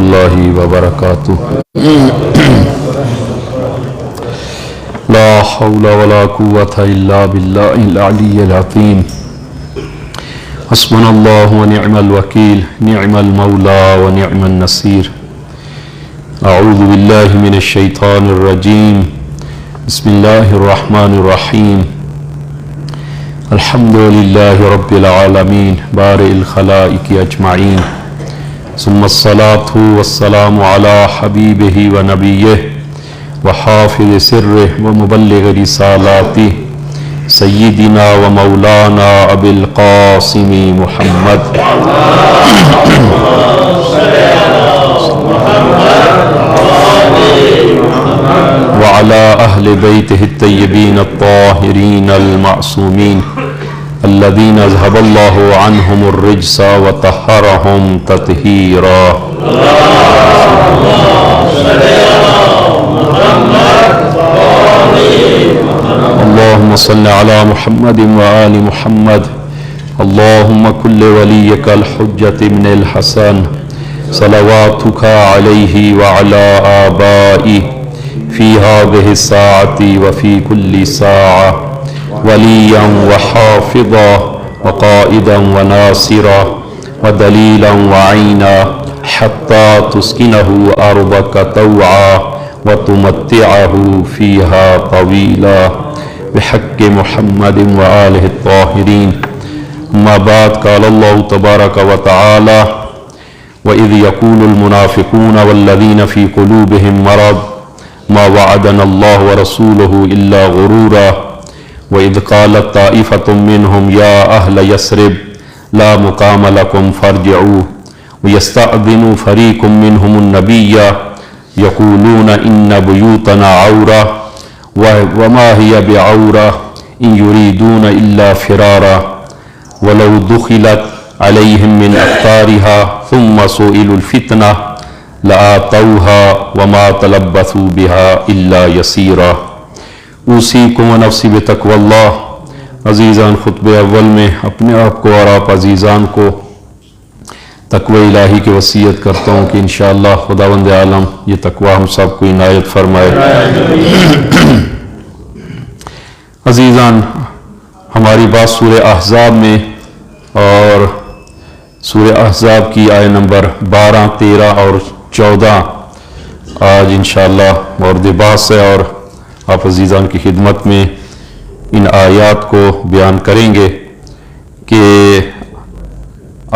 اللہ وبرکاتہ. لا حول ولا قوة الا باللہ العلی العظیم. حسبنا اللہ ونعم الوکیل نعم المولا ونعم النصیر. اعوذ باللہ من الشیطان الرجیم. بسم اللہ الرحمن الرحیم. الحمد للہ رب العالمین بارئ الخلائق اجمعین. ثم الصلاة والسلام على حبیبہ ونبیہ وحافظ سرہ ومبلغ رسالاته سیدنا ومولانا ابی القاسم محمد وعلى اہل بیتہ الطیبین الطاہرین المعصومین الذین اذهب اللہ عنہم الرجس وطہرہم تطہیرا. اللہم صل علی محمد وآل محمد. اللہم کل ولیک الحجۃ ابن الحسن صلواتک علیہ وعلی آبائہ فی هذه الساعة وفی کل ساعة ولیا وحافظا وقائدا وناصرا ودلیلا وعینا حتی تسکنہ ارضک طوعا وتمتعہ فیہا طویلا بحق محمد وآلہ الطاہرین. اما بعد قال اللہ تبارک وتعالی وَإِذْ يَقُولُ الْمُنَافِقُونَ وَالَّذِينَ فِي قُلُوبِهِمْ مَرَضٌ مَا وَعَدَنَا اللَّهُ وَرَسُولُهُ إِلَّا غُرُورًا وَإِذْ قَالَتْ طَائِفَةٌ مِّنْهُمْ يَا أَهْلَ يَثْرِبَ لَا مُقَامَ لَكُمْ فَارْجِعُوا وَيَسْتَأْذِنُ فَرِيقٌ مِّنْهُمُ النَّبِيَّ يَقُولُونَ إِنَّ بُيُوتَنَا عَوْرَةٌ وَمَا هِيَ بِعَوْرَةٍ إِن يُرِيدُونَ إِلَّا فِرَارًا وَلَوْ دُخِلَتْ عَلَيْهِمْ مِنْ أَقْطَارِهَا ثُمَّ سُئِلُوا الْفِتْنَةَ لَآتَوْهَا وَمَا تَلَبَّثُوا بِهَا إِلَّا يَسِيرًا. اوصیکم و نفسی بتقوی اللہ. عزیزان، خطبہ اول میں اپنے آپ کو اور آپ عزیزان کو تقوی الہی کی وصیت کرتا ہوں کہ انشاءاللہ خداوند عالم یہ تقوی ہم سب کو عنایت فرمائے. عزیزان، ہماری بات سورہ احزاب میں اور سورہ احزاب کی آیت نمبر 12، 13 اور 14 آج انشاءاللہ مورد بحث ہے، اور آپ عزیزان کی خدمت میں ان آیات کو بیان کریں گے کہ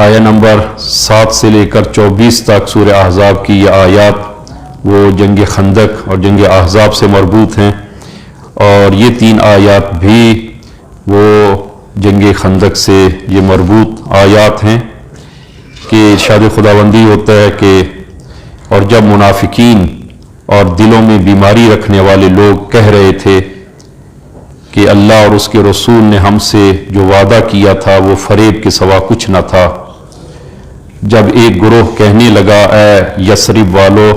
آیت نمبر 7 سے لے کر 24 تک سورہ احزاب کی یہ آیات وہ جنگ خندق اور جنگ احزاب سے مربوط ہیں، اور یہ 3 آیات بھی وہ جنگ خندق سے یہ مربوط آیات ہیں کہ ارشاد خداوندی ہوتا ہے کہ اور جب منافقین اور دلوں میں بیماری رکھنے والے لوگ کہہ رہے تھے کہ اللہ اور اس کے رسول نے ہم سے جو وعدہ کیا تھا وہ فریب کے سوا کچھ نہ تھا، جب ایک گروہ کہنے لگا اے یثرب والو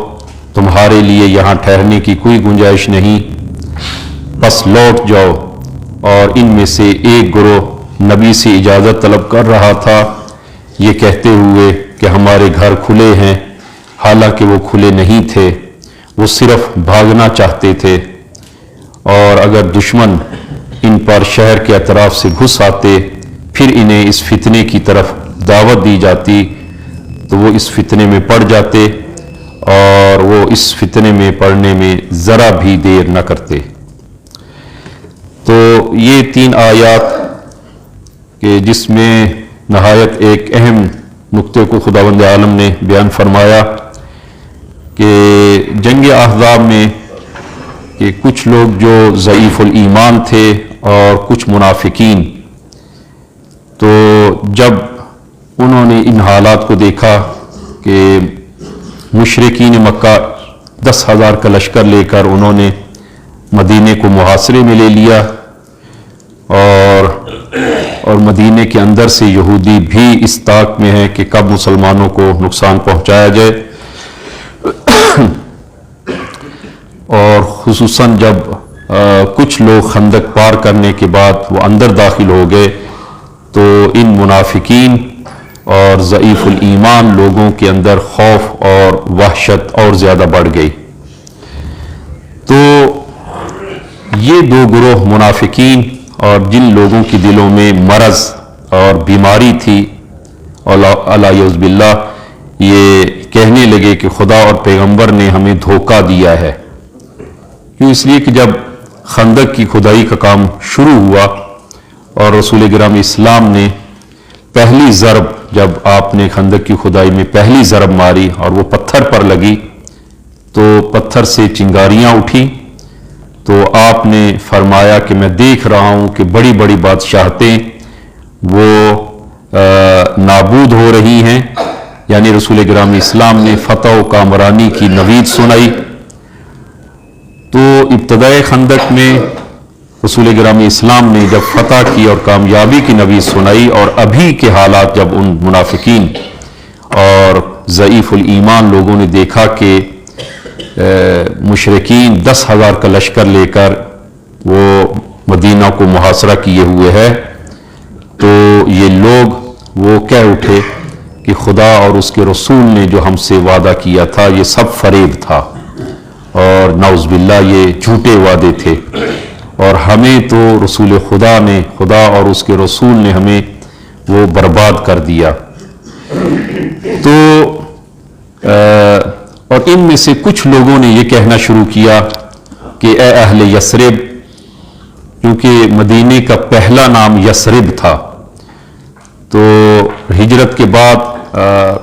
تمہارے لیے یہاں ٹھہرنے کی کوئی گنجائش نہیں، بس لوٹ جاؤ، اور ان میں سے ایک گروہ نبی سے اجازت طلب کر رہا تھا یہ کہتے ہوئے کہ ہمارے گھر کھلے ہیں، حالانکہ وہ کھلے نہیں تھے، وہ صرف بھاگنا چاہتے تھے، اور اگر دشمن ان پر شہر کے اطراف سے گھس آتے پھر انہیں اس فتنے کی طرف دعوت دی جاتی تو وہ اس فتنے میں پڑ جاتے، اور وہ اس فتنے میں پڑنے میں ذرا بھی دیر نہ کرتے. تو یہ 3 آیات کہ جس میں نہایت ایک اہم نقطے کو خداوند عالم نے بیان فرمایا کہ جنگ احزاب میں کہ کچھ لوگ جو ضعیف الایمان تھے اور کچھ منافقین، تو جب انہوں نے ان حالات کو دیکھا کہ مشرکین مکہ 10,000 کا لشکر لے کر انہوں نے مدینے کو محاصرے میں لے لیا، اور مدینے کے اندر سے یہودی بھی اس طاق میں ہیں کہ کب مسلمانوں کو نقصان پہنچایا جائے، اور خصوصاً جب کچھ لوگ خندق پار کرنے کے بعد وہ اندر داخل ہو گئے تو ان منافقین اور ضعیفُ الایمان لوگوں کے اندر خوف اور وحشت اور زیادہ بڑھ گئی۔ تو یہ دو گروہ منافقین اور جن لوگوں کے دلوں میں مرض اور بیماری تھی، اعوذ باللہ، یہ کہنے لگے کہ خدا اور پیغمبر نے ہمیں دھوکہ دیا ہے۔ کیوں؟ اس لیے کہ جب خندق کی کھدائی کا کام شروع ہوا اور رسول گرامی اسلام نے پہلی ضرب، جب آپ نے خندق کی کھدائی میں پہلی ضرب ماری اور وہ پتھر پر لگی تو پتھر سے چنگاریاں اٹھی، تو آپ نے فرمایا کہ میں دیکھ رہا ہوں کہ بڑی بڑی بادشاہتیں وہ نابود ہو رہی ہیں، یعنی رسول گرامی اسلام نے فتح و کامرانی کی نوید سنائی۔ تو ابتدائے خندق میں رسول گرامی اسلام نے جب فتح کی اور کامیابی کی نوید سنائی، اور ابھی کے حالات جب ان منافقین اور ضعیف الایمان لوگوں نے دیکھا کہ مشرکین 10,000 کا لشکر لے کر وہ مدینہ کو محاصرہ کیے ہوئے ہے، تو یہ لوگ وہ کہہ اٹھے کہ خدا اور اس کے رسول نے جو ہم سے وعدہ کیا تھا یہ سب فریب تھا، اور نعوذ باللہ یہ جھوٹے وعدے تھے، اور ہمیں تو رسول خدا نے، خدا اور اس کے رسول نے ہمیں وہ برباد کر دیا۔ تو اور ان میں سے کچھ لوگوں نے یہ کہنا شروع کیا کہ اے اہل یثرب، کیونکہ مدینے کا پہلا نام یثرب تھا، تو ہجرت کے بعد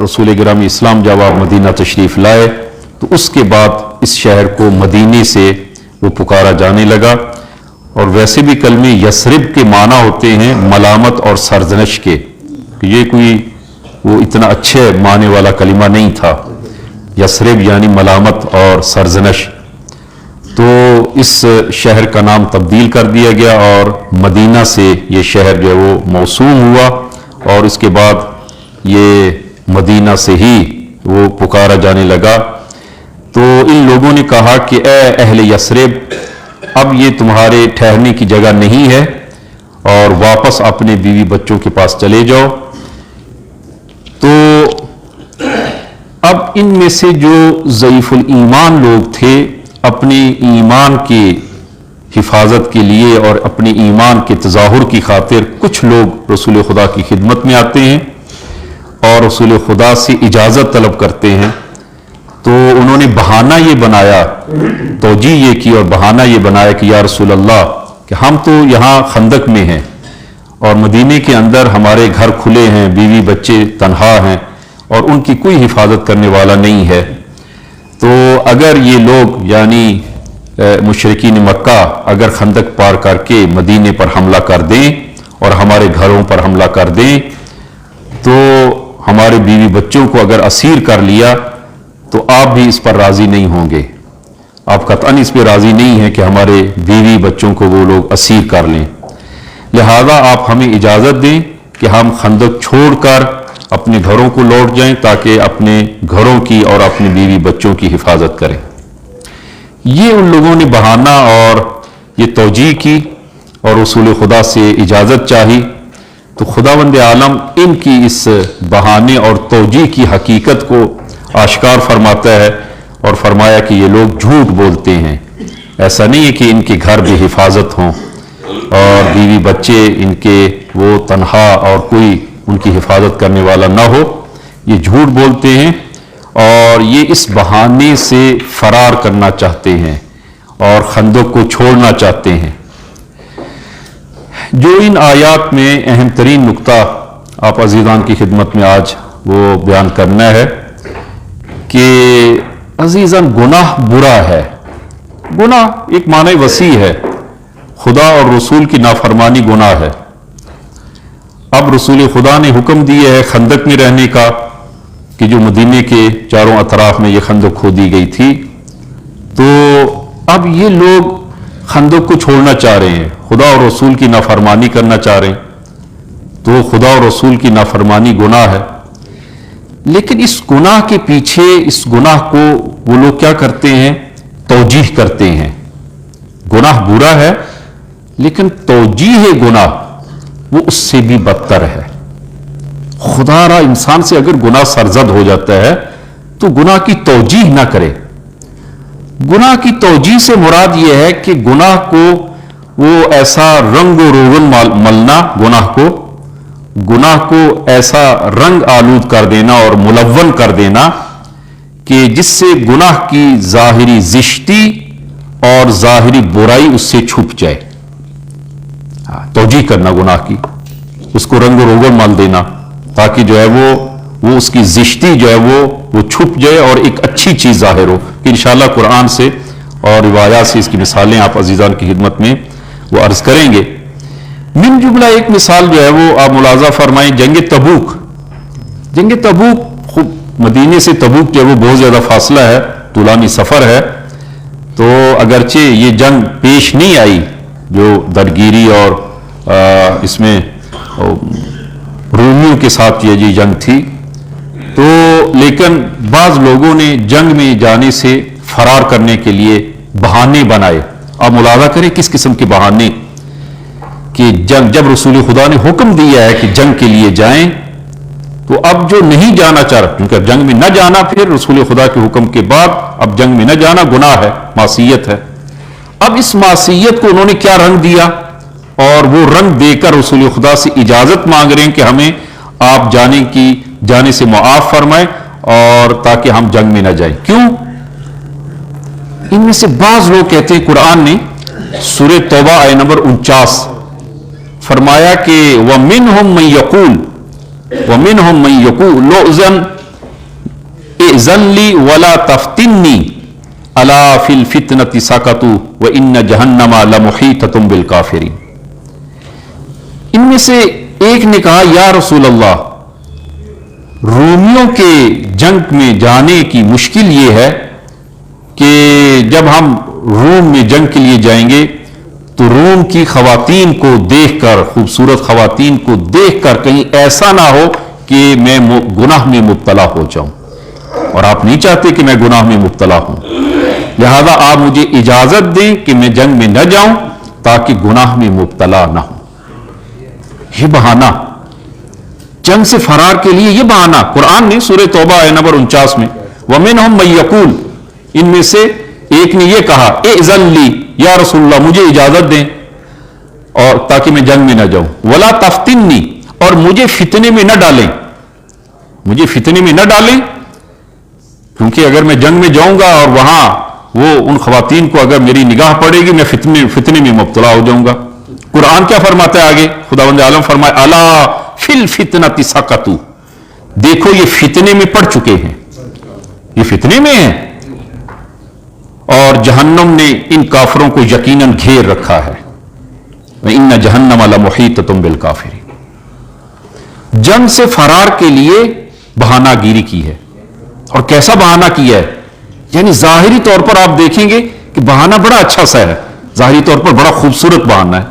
رسول گرامی اسلام جب آپ مدینہ تشریف لائے تو اس کے بعد اس شہر کو مدینے سے وہ پکارا جانے لگا۔ اور ویسے بھی کلمے یثرب کے معنی ہوتے ہیں ملامت اور سرزنش کے، یہ کوئی وہ اتنا اچھے معنی والا کلمہ نہیں تھا، یثرب یعنی ملامت اور سرزنش۔ تو اس شہر کا نام تبدیل کر دیا گیا اور مدینہ سے یہ شہر جو ہے وہ موسوم ہوا، اور اس کے بعد یہ مدینہ سے ہی وہ پکارا جانے لگا۔ تو ان لوگوں نے کہا کہ اے اہل یثرب، اب یہ تمہارے ٹھہرنے کی جگہ نہیں ہے، اور واپس اپنے بیوی بچوں کے پاس چلے جاؤ۔ تو اب ان میں سے جو ضعیف الایمان لوگ تھے، اپنے ایمان کی حفاظت کے لیے اور اپنے ایمان کے تظاہر کی خاطر کچھ لوگ رسول خدا کی خدمت میں آتے ہیں اور رسول خدا سے اجازت طلب کرتے ہیں۔ تو انہوں نے بہانہ یہ بنایا، توجیہ یہ کی اور بہانہ یہ بنایا کہ یا رسول اللہ، کہ ہم تو یہاں خندق میں ہیں اور مدینے کے اندر ہمارے گھر کھلے ہیں، بیوی بچے تنہا ہیں اور ان کی کوئی حفاظت کرنے والا نہیں ہے، تو اگر یہ لوگ یعنی مشرکین مکہ اگر خندق پار کر کے مدینے پر حملہ کر دیں اور ہمارے گھروں پر حملہ کر دیں، تو ہمارے بیوی بچوں کو اگر اسیر کر لیا تو آپ بھی اس پر راضی نہیں ہوں گے، آپ قطعاً اس پہ راضی نہیں ہیں کہ ہمارے بیوی بچوں کو وہ لوگ اسیر کر لیں، لہذا آپ ہمیں اجازت دیں کہ ہم خندق چھوڑ کر اپنے گھروں کو لوٹ جائیں تاکہ اپنے گھروں کی اور اپنے بیوی بچوں کی حفاظت کریں۔ یہ ان لوگوں نے بہانہ اور یہ توجیہ کی اور رسول خدا سے اجازت چاہی، تو خداوند عالم ان کی اس بہانے اور توجیہ کی حقیقت کو آشکار فرماتا ہے اور فرمایا کہ یہ لوگ جھوٹ بولتے ہیں، ایسا نہیں ہے کہ ان کے گھر بے حفاظت ہوں اور بیوی بچے ان کے وہ تنہا اور کوئی ان کی حفاظت کرنے والا نہ ہو، یہ جھوٹ بولتے ہیں اور یہ اس بہانے سے فرار کرنا چاہتے ہیں اور خندق کو چھوڑنا چاہتے ہیں۔ جو ان آیات میں اہم ترین نقطہ آپ عزیزان کی خدمت میں آج وہ بیان کرنا ہے کہ عزیزان گناہ برا ہے، گناہ ایک معنی وسیع ہے، خدا اور رسول کی نافرمانی گناہ ہے۔ اب رسول خدا نے حکم دیا ہے خندق میں رہنے کا، کہ جو مدینے کے چاروں اطراف میں یہ خندق کھودی گئی تھی، تو اب یہ لوگ خندق کو چھوڑنا چاہ رہے ہیں، خدا اور رسول کی نافرمانی کرنا چاہ رہے ہیں، تو خدا اور رسول کی نافرمانی گناہ ہے۔ لیکن اس گناہ کے پیچھے اس گناہ کو وہ لوگ کیا کرتے ہیں؟ توجیہ کرتے ہیں۔ گناہ برا ہے لیکن توجیہ گناہ وہ اس سے بھی بدتر ہے، خدا را انسان سے اگر گناہ سرزد ہو جاتا ہے تو گناہ کی توجیح نہ کرے. گناہ کی توجیح سے مراد یہ ہے کہ گناہ کو وہ ایسا رنگ و روغن ملنا، گناہ کو ایسا رنگ آلود کر دینا اور ملون کر دینا کہ جس سے گناہ کی ظاہری زشتی اور ظاہری برائی اس سے چھپ جائے. توجیح کرنا گناہ کی، اس کو رنگ و روغن مل دینا تاکہ جو ہے وہ اس کی زشتی جو ہے وہ چھپ جائے اور ایک اچھی چیز ظاہر ہو. کہ انشاءاللہ قرآن سے اور روایات سے اس کی مثالیں آپ عزیزان کی خدمت میں وہ عرض کریں گے. من جملہ ایک مثال جو ہے وہ آپ ملاحظہ فرمائیں، جنگ تبوک. جنگ تبوک خود مدینے سے تبوک جو ہے وہ بہت زیادہ فاصلہ ہے، طولانی سفر ہے. تو اگرچہ یہ جنگ پیش نہیں آئی جو درگیری اور اس میں رومیوں کے ساتھ یہ جنگ تھی، تو لیکن بعض لوگوں نے جنگ میں جانے سے فرار کرنے کے لیے بہانے بنائے. آپ ملاحظہ کریں کس قسم کے بہانے، کہ جب رسول خدا نے حکم دیا ہے کہ جنگ کے لیے جائیں تو اب جو نہیں جانا چاہ رہا، کیونکہ اب جنگ میں نہ جانا پھر رسول خدا کے حکم کے بعد اب جنگ میں نہ جانا گناہ ہے، معصیت ہے. اب اس معصیت کو انہوں نے کیا رنگ دیا، اور وہ رنگ دے کر رسول خدا سے اجازت مانگ رہے ہیں کہ ہمیں آپ جانے سے معاف فرمائیں اور تاکہ ہم جنگ میں نہ جائیں. کیوں؟ ان میں سے بعض لوگ کہتے ہیں قرآن نے سورہ توبہ آیہ نمبر 49 فرمایا کہ وَمِنْهُمْ مَنْ يَقُولُ لُؤْذَنْ اِذَنْ لِي وَلَا تَفْتِنِّي أَلَا فِي الْفِتْنَةِ سَقَطُوا وَإِنَّ جَهَنَّمَ لَمُحِيطَةٌ بِالْكَافِرِينَ. ان میں سے ایک نے کہا یا رسول اللہ، رومیوں کے جنگ میں جانے کی مشکل یہ ہے کہ جب ہم روم میں جنگ کے لیے جائیں گے تو روم کی خواتین کو دیکھ کر، خوبصورت خواتین کو دیکھ کر کہیں ایسا نہ ہو کہ میں گناہ میں مبتلا ہو جاؤں، اور آپ نہیں چاہتے کہ میں گناہ میں مبتلا ہوں، لہذا آپ مجھے اجازت دیں کہ میں جنگ میں نہ جاؤں تاکہ گناہ میں مبتلا نہ ہوں. یہ بہانہ جنگ سے فرار کے لیے، یہ بہانہ قرآن نے سورہ توبہ آیہ نمبر 49 میں وَمِنْهُمْ مَن يَقُولُ، ان میں سے ایک نے یہ کہا اِذَنْ لِي، یا رسول اللہ مجھے اجازت دیں اور تاکہ میں جنگ میں نہ جاؤں، وَلَا تَفْتِنِّي، اور مجھے فتنے میں نہ ڈالیں، مجھے فتنے میں نہ ڈالیں، کیونکہ اگر میں جنگ میں جاؤں گا اور وہاں وہ ان خواتین کو اگر میری نگاہ پڑے گی میں فتنے میں مبتلا ہو جاؤں گا. قرآن کیا فرماتا ہے آگے؟ خداوند عالم فرمائے الا فی الفتنۃ سقطوا، دیکھو یہ فتنے میں پڑ چکے ہیں، یہ فتنے میں ہیں، اور جہنم نے ان کافروں کو یقیناً گھیر رکھا ہے. وَإِنَّ جَهَنَّمَ لَمُحِيطَةٌ بِالْكَافِرِينَ. جنگ سے فرار کے لیے بہانہ گیری کی ہے، اور کیسا بہانہ کیا ہے؟ یعنی ظاہری طور پر آپ دیکھیں گے کہ بہانہ بڑا اچھا سا ہے، ظاہری طور پر بڑا خوبصورت بہانہ ہے.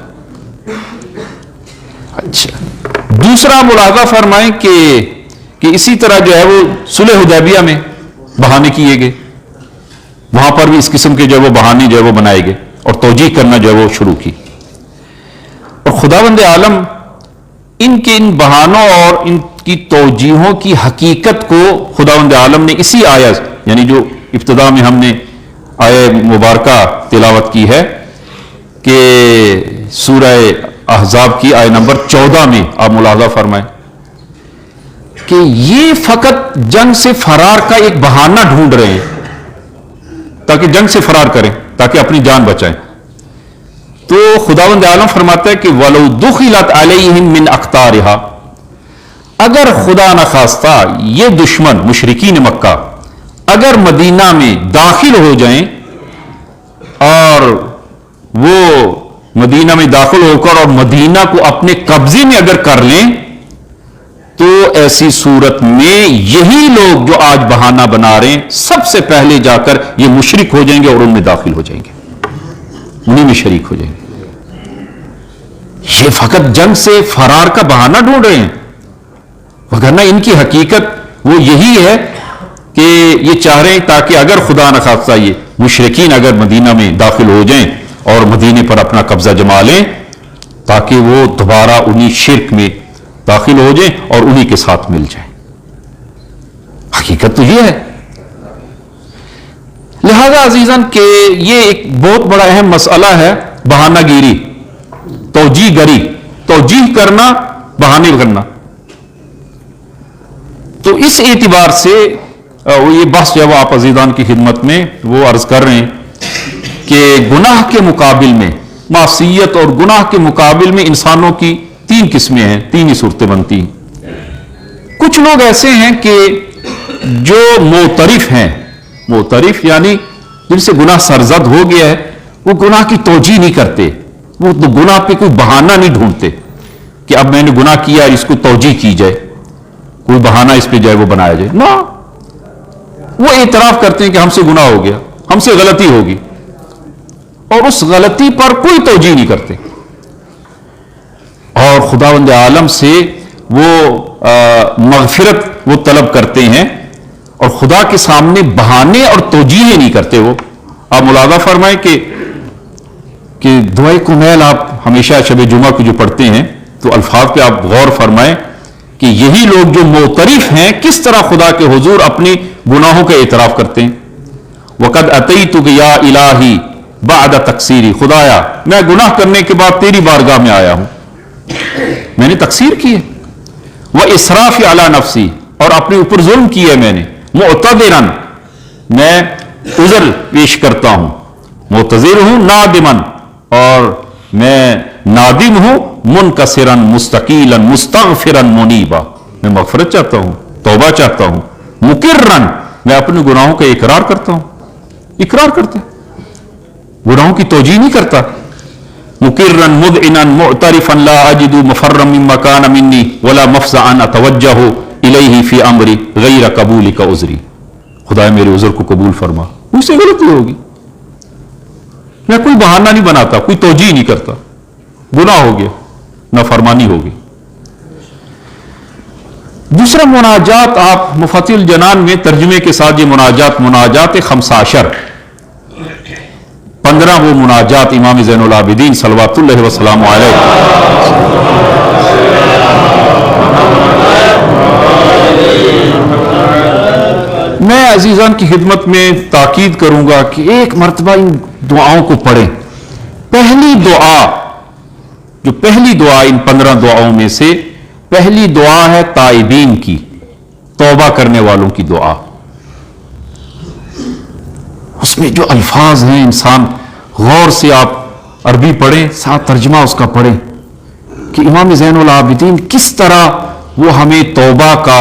اچھا، دوسرا ملاحظہ فرمائیں کہ اسی طرح جو ہے وہ صلح حدیبیہ میں بہانے کیے گئے، وہاں پر بھی اس قسم کے جو ہے وہ بہانے جو ہے وہ بنائے گئے اور توجیہ کرنا جو ہے وہ شروع کی. اور خداوند عالم ان بہانوں اور ان کی توجیہوں کی حقیقت کو خداوند عالم نے اسی آیت، یعنی جو ابتدا میں ہم نے آیہ مبارکہ تلاوت کی ہے کہ سورہ احزاب کی آیہ نمبر 14 میں آپ ملاحظہ فرمائیں کہ یہ فقط جنگ سے فرار کا ایک بہانہ ڈھونڈ رہے ہیں تاکہ جنگ سے فرار کریں، تاکہ اپنی جان بچائیں. تو خداوند عالم فرماتا ہے کہ وَلَوْ دُخِلَتْ عَلَيْهِمْ مِنْ أَقْطَارِهَا، اگر خدا نخواستہ یہ دشمن مشرکین مکہ اگر مدینہ میں داخل ہو جائیں، اور وہ مدینہ میں داخل ہو کر اور مدینہ کو اپنے قبضے میں اگر کر لیں، تو ایسی صورت میں یہی لوگ جو آج بہانہ بنا رہے ہیں سب سے پہلے جا کر یہ مشرک ہو جائیں گے اور ان میں داخل ہو جائیں گے، انہیں میں شریک ہو جائیں گے. یہ فقط جنگ سے فرار کا بہانہ ڈھونڈ رہے ہیں، وگرنہ ان کی حقیقت وہ یہی ہے کہ یہ چاہ رہے ہیں تاکہ اگر خدا نخواستہ یہ مشرکین اگر مدینہ میں داخل ہو جائیں اور مدینے پر اپنا قبضہ جما لیں، تاکہ وہ دوبارہ انہی شرک میں داخل ہو جائیں اور انہی کے ساتھ مل جائیں. حقیقت تو یہ ہے. لہذا عزیزان کہ یہ ایک بہت بڑا اہم مسئلہ ہے بہانہ گیری، توجیہ گری، توجیہ کرنا، بہانے کرنا. تو اس اعتبار سے یہ بحث جو ہے وہ آپ عزیزان کی خدمت میں وہ عرض کر رہے ہیں کہ گناہ کے مقابل میں، معصیت اور گناہ کے مقابل میں انسانوں کی تین قسمیں ہیں، تین ہی صورتیں بنتی ہیں. کچھ لوگ ایسے ہیں کہ جو معترف ہیں، معترف یعنی جن سے گناہ سرزد ہو گیا ہے، وہ گناہ کی توجیہ نہیں کرتے، وہ گناہ پہ کوئی بہانہ نہیں ڈھونڈتے کہ اب میں نے گناہ کیا اس کو توجیہ کی جائے، کوئی بہانہ اس پہ جائے وہ بنایا جائے. نہ، وہ اعتراف کرتے ہیں کہ ہم سے گناہ ہو گیا، ہم سے غلطی ہوگی، اور اس غلطی پر کوئی توجیہ نہیں کرتے، اور خداوند عالم سے وہ مغفرت وہ طلب کرتے ہیں، اور خدا کے سامنے بہانے اور توجیہ نہیں کرتے. وہ آپ ملاحظہ فرمائیں کہ دعائے کمیل آپ ہمیشہ شب جمعہ کو جو پڑھتے ہیں تو الفاظ پہ آپ غور فرمائیں کہ یہی لوگ جو معترف ہیں کس طرح خدا کے حضور اپنی گناہوں کا اعتراف کرتے ہیں. وَقَدْ أَتَيْتُكَ يَا إِلَٰهِي بَعْدَ تَقْصِيرِي، خدایا میں گناہ کرنے کے بعد تیری بارگاہ میں آیا ہوں، میں نے تقصیر کی ہے. وَإِسْرَافِ عَلَى نَفْسِي، اور اپنے اوپر ظلم کیا ہے میں نے. مُعْتَذِرًا، میں عذر پیش کرتا ہوں، معتذر ہوں، نادمن، اور میں نادم ہوں، منکسرن مستقیلا مستغفرن منیبا، میں مغفرت چاہتا ہوں، توبہ چاہتا ہوں. مقرن، میں اپنے گناہوں کا اقرار کرتا ہوں، اقرار کرتا ہوں، گناہوں کی توجیہ نہیں کرتا. مقرن مذعنا معترفا لا اجد مفرا مما كان مني ولا مفزعا اتوجه الیہ فی امری غیر قبول کا عذری. خدا میرے عذر کو قبول فرما، مجھ سے غلطی ہوگی، میں کوئی بہانہ نہیں بناتا، کوئی توجیہ نہیں کرتا، گناہ ہو گیا، نافرمانی ہوگی. دوسرا مناجات آپ مفتی الجنان میں ترجمے کے ساتھ یہ مناجات 15، 15 وہ مناجات امام زین العابدین صلوات اللہ وسلام علیہ میں عزیزان کی خدمت میں تاکید کروں گا کہ ایک مرتبہ ان دعاؤں کو پڑھیں. پہلی دعا ان 15 دعاؤں میں سے پہلی دعا ہے تائبین کی، توبہ کرنے والوں کی دعا. اس میں جو الفاظ ہیں انسان غور سے آپ عربی پڑھیں، ساتھ ترجمہ اس کا پڑھیں کہ امام زین العابدین کس طرح وہ ہمیں توبہ کا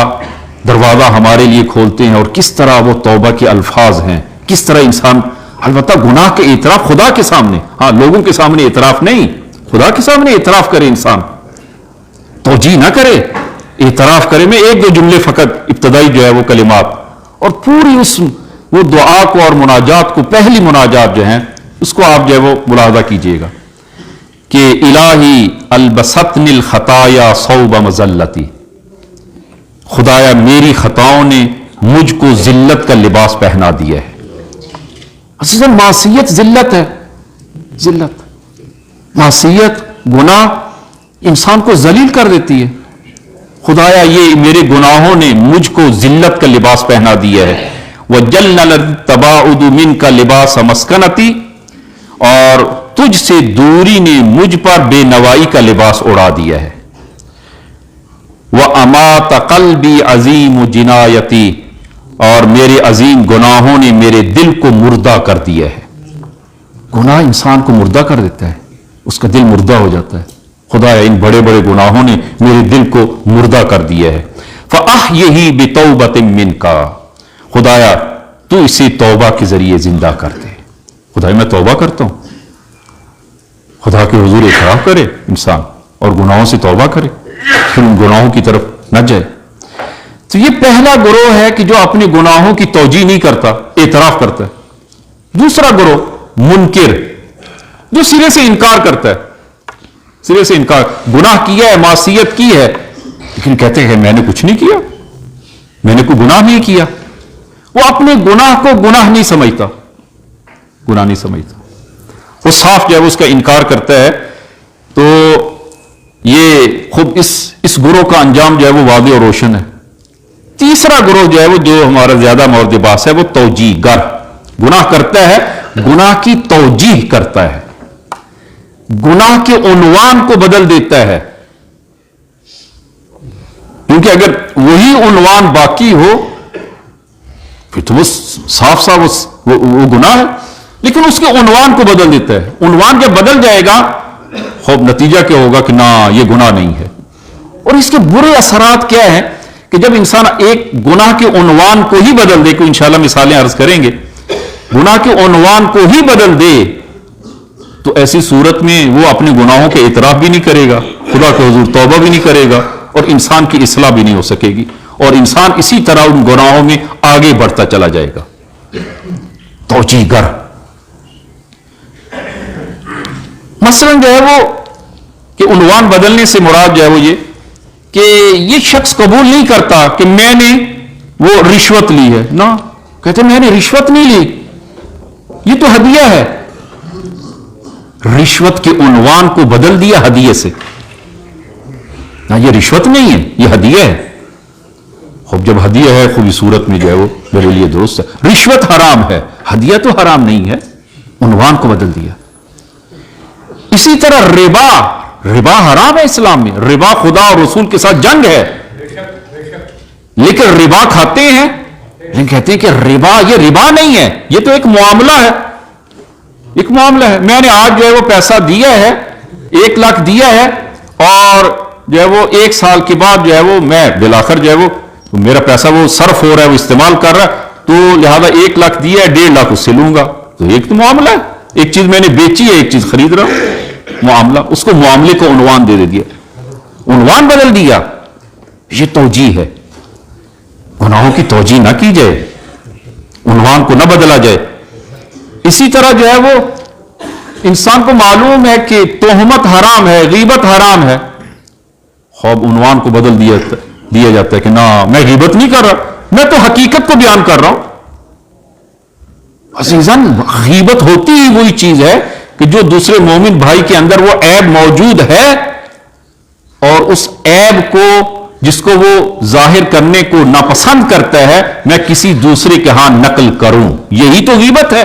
دروازہ ہمارے لیے کھولتے ہیں، اور کس طرح وہ توبہ کے الفاظ ہیں. کس طرح انسان البتہ گناہ کے اعتراف خدا کے سامنے، ہاں لوگوں کے سامنے اعتراف نہیں، خدا کے سامنے اعتراف کرے انسان، توجیہ نہ کرے، اعتراف کرے. میں ایک دو جملے فقط ابتدائی جو ہے وہ کلمات، اور پوری اس وہ دعا کو اور مناجات کو، پہلی مناجات جو ہیں اس کو آپ جو ہے وہ ملاحظہ کیجئے گا کہ الہی البستنی الخطایا صوب مذلتی، خدایا میری خطاؤں نے مجھ کو ذلت کا لباس پہنا دیا ہے. اصلاً معصیت ذلت ہے، ذلت، معصیت گناہ انسان کو ذلیل کر دیتی ہے. خدایا یہ میرے گناہوں نے مجھ کو ذلت کا لباس پہنا دیا ہے. وَجَلَّ التَّبَاعُدُ مِنْكَ لِبَاسَ مَسْكَنَتِي، اور تجھ سے دوری نے مجھ پر بے نوائی کا لباس اڑا دیا ہے. وَأَمَاتَ قَلْبِي عَظِيمُ جِنَایَتِي، اور میرے عظیم گناہوں نے میرے دل کو مردہ کر دیا ہے. گناہ انسان کو مردہ کر دیتا ہے، اس کا دل مردہ ہو جاتا ہے. خدایا ان بڑے بڑے گناہوں نے میرے دل کو مردہ کر دیا ہے. فَأَحْيِهِ بِتَوْبَةٍ مِّنْكَ، خدایا تو اسے توبہ کے ذریعے زندہ کر دے. خدایا میں توبہ کرتا ہوں. خدا کے حضور اعتراف کرے انسان اور گناہوں سے توبہ کرے، پھر ان گناہوں کی طرف نہ جائے. تو یہ پہلا گروہ ہے کہ جو اپنے گناہوں کی توجیہ نہیں کرتا، اعتراف کرتا ہے. دوسرا گروہ منکر، جو سرے سے انکار کرتا ہے، سرے سے انکار، گناہ کیا ہے، معصیت کی ہے، لیکن کہتے ہیں میں نے کچھ نہیں کیا، میں نے کوئی گناہ نہیں کیا. وہ اپنے گناہ کو گناہ نہیں سمجھتا، گناہ نہیں سمجھتا، وہ صاف جو ہے اس کا انکار کرتا ہے. تو یہ خود اس اس گروہ کا انجام جو ہے وہ واضح اور روشن ہے۔ تیسرا گروہ جو ہے وہ جو ہمارا زیادہ مورد بحث ہے وہ توجیہ گر، گناہ کرتا ہے، گناہ کی توجیہ کرتا ہے، گناہ کے عنوان کو بدل دیتا ہے، کیونکہ اگر وہی عنوان باقی ہو پھر تو وہ صاف صاف وہ گناہ ہے، لیکن اس کے عنوان کو بدل دیتا ہے۔ عنوان جب بدل جائے گا خوب نتیجہ کیا ہوگا کہ نہ یہ گناہ نہیں ہے۔ اور اس کے برے اثرات کیا ہیں کہ جب انسان ایک گناہ کے عنوان کو ہی بدل دے، کہ انشاءاللہ مثالیں عرض کریں گے، گناہ کے عنوان کو ہی بدل دے تو ایسی صورت میں وہ اپنے گناہوں کے اعتراف بھی نہیں کرے گا، خدا کے حضور توبہ بھی نہیں کرے گا، اور انسان کی اصلاح بھی نہیں ہو سکے گی، اور انسان اسی طرح ان گناہوں میں آگے بڑھتا چلا جائے گا۔ توجیہ گر مثلا جو ہے وہ کہ عنوان بدلنے سے مراد جو ہے وہ یہ کہ یہ شخص قبول نہیں کرتا کہ میں نے وہ رشوت لی ہے، نہ کہتے میں نے رشوت نہیں لی، یہ تو ہدیہ ہے۔ رشوت کے عنوان کو بدل دیا ہدیے سے، نہ یہ رشوت نہیں ہے، یہ ہدیہ ہے۔ خوب جب ہدیہ ہے خوبی صورت میں جو ہے وہ میرے لیے درست ہے۔ رشوت حرام ہے، ہدیہ تو حرام نہیں ہے، عنوان کو بدل دیا۔ اسی طرح ربا حرام ہے اسلام میں، ربا خدا اور رسول کے ساتھ جنگ ہے، لیکن ربا کھاتے ہیں، لیکن کہتے ہیں کہ یہ ربا نہیں ہے، یہ تو ایک معاملہ ہے، ایک معاملہ ہے۔ میں نے آج جو ہے وہ پیسہ دیا ہے، 1 لاکھ دیا ہے، اور جو ہے وہ 1 سال کے بعد جو ہے وہ میں بالآخر جو ہے وہ میرا پیسہ وہ صرف ہو رہا ہے، وہ استعمال کر رہا ہے، تو لہذا 1 لاکھ دیا ہے، 1.5 لاکھ اس سے لوں گا، تو ایک تو معاملہ ہے، ایک چیز میں نے بیچی ہے، ایک چیز خرید رہا ہوں، معاملہ، اس کو معاملے کو عنوان دے دیا، عنوان بدل دیا۔ یہ توجیہ ہے، گناہوں کی توجیہ نہ کی جائے، عنوان کو نہ بدلا جائے۔ اسی طرح جو ہے وہ انسان کو معلوم ہے کہ تہمت حرام ہے، غیبت حرام ہے، خوب عنوان کو بدل دیا جاتا ہے کہ نہ میں غیبت نہیں کر رہا، میں تو حقیقت کو بیان کر رہا ہوں۔ عزیزاً غیبت ہوتی ہی وہی چیز ہے کہ جو دوسرے مومن بھائی کے اندر وہ عیب موجود ہے، اور اس عیب کو جس کو وہ ظاہر کرنے کو ناپسند کرتا ہے میں کسی دوسرے کے ہاں نقل کروں، یہی تو غیبت ہے۔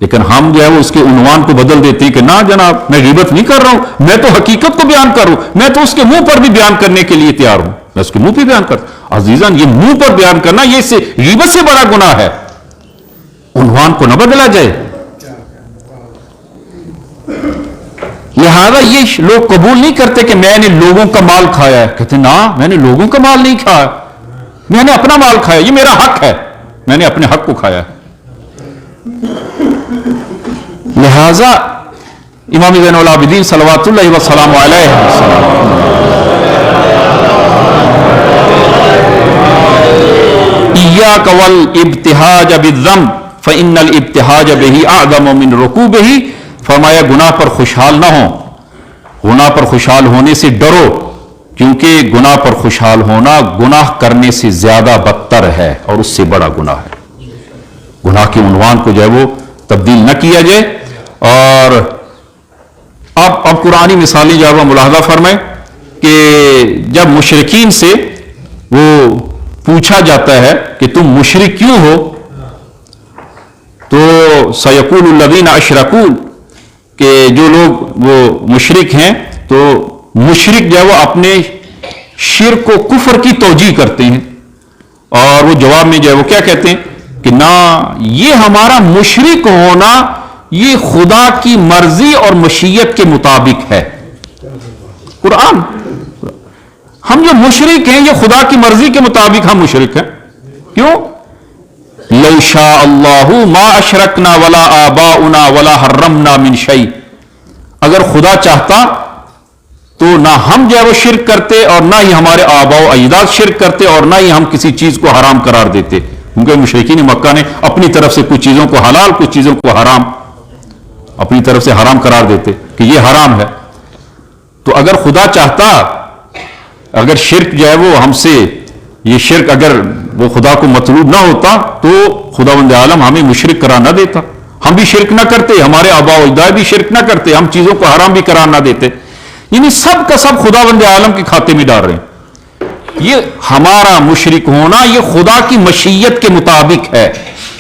لیکن ہم جو ہے وہ اس کے عنوان کو بدل دیتے ہیں کہ نہ جناب میں غیبت نہیں کر رہا ہوں، میں تو حقیقت کو بیان کر رہا ہوں، میں تو اس کے منہ پر بھی بیان کرنے کے لیے تیار ہوں، میں اس کے منہ پہ بیان کرتا ہوں۔ عزیزان یہ منہ پر بیان کرنا یہ سے غیبت سے بڑا گناہ ہے، عنوان کو نہ بدلا جائے۔ لہذا یہ لوگ قبول نہیں کرتے کہ میں نے لوگوں کا مال کھایا ہے، کہتے نا میں نے لوگوں کا مال نہیں کھایا، میں نے اپنا مال کھایا، یہ میرا حق ہے، میں نے اپنے حق کو کھایا ہے۔ لہذا امام زین العابدین صلوات اللہ وسلام علیہ ایاک والابتہاج بالذنب فإن الابتہاج بہ اعظم من رکوبہ، فرمایا گناہ پر خوشحال نہ ہو، گناہ پر خوشحال ہونے سے ڈرو، کیونکہ گناہ پر خوشحال ہونا گناہ کرنے سے زیادہ بدتر ہے اور اس سے بڑا گناہ ہے۔ گناہ کے عنوان کو جو ہے وہ تبدیل نہ کیا جائے۔ اور اب قرآنی مثالیں جو ہے وہ ملاحظہ فرمائیں کہ جب مشرکین سے وہ پوچھا جاتا ہے کہ تم مشرک کیوں ہو، تو سیقول الذین اشرکوا، کہ جو لوگ وہ مشرک ہیں تو مشرک جو ہے وہ اپنے شرک و کفر کی توجیہ کرتے ہیں، اور وہ جواب میں جو ہے وہ کیا کہتے ہیں کہ نہ یہ ہمارا مشرک ہونا یہ خدا کی مرضی اور مشیت کے مطابق ہے۔ قرآن، ہم جو مشرک ہیں یہ خدا کی مرضی کے مطابق ہم مشرک ہیں۔ کیوں؟ لو شاء اللہ ما اشرکنا ولا آباؤنا ولا حرمنا من شیء، اگر خدا چاہتا تو نہ ہم جو ہے وہ شرک کرتے اور نہ ہی ہمارے آباء و اجداد شرک کرتے اور نہ ہی ہم کسی چیز کو حرام قرار دیتے، کیونکہ مشرکین مکہ نے اپنی طرف سے کچھ چیزوں کو حلال کچھ چیزوں کو حرام اپنی طرف سے حرام قرار دیتے کہ یہ حرام ہے۔ تو اگر خدا چاہتا، اگر شرک جو ہے وہ ہم سے یہ شرک اگر وہ خدا کو مطلوب نہ ہوتا تو خداوند عالم ہمیں مشرک قرار نہ دیتا، ہم بھی شرک نہ کرتے، ہمارے آباء و اجداد بھی شرک نہ کرتے، ہم چیزوں کو حرام بھی قرار نہ دیتے۔ یعنی سب کا سب خداوند عالم کے کھاتے میں ڈال رہے ہیں. یہ ہمارا مشرک ہونا یہ خدا کی مشیت کے مطابق ہے.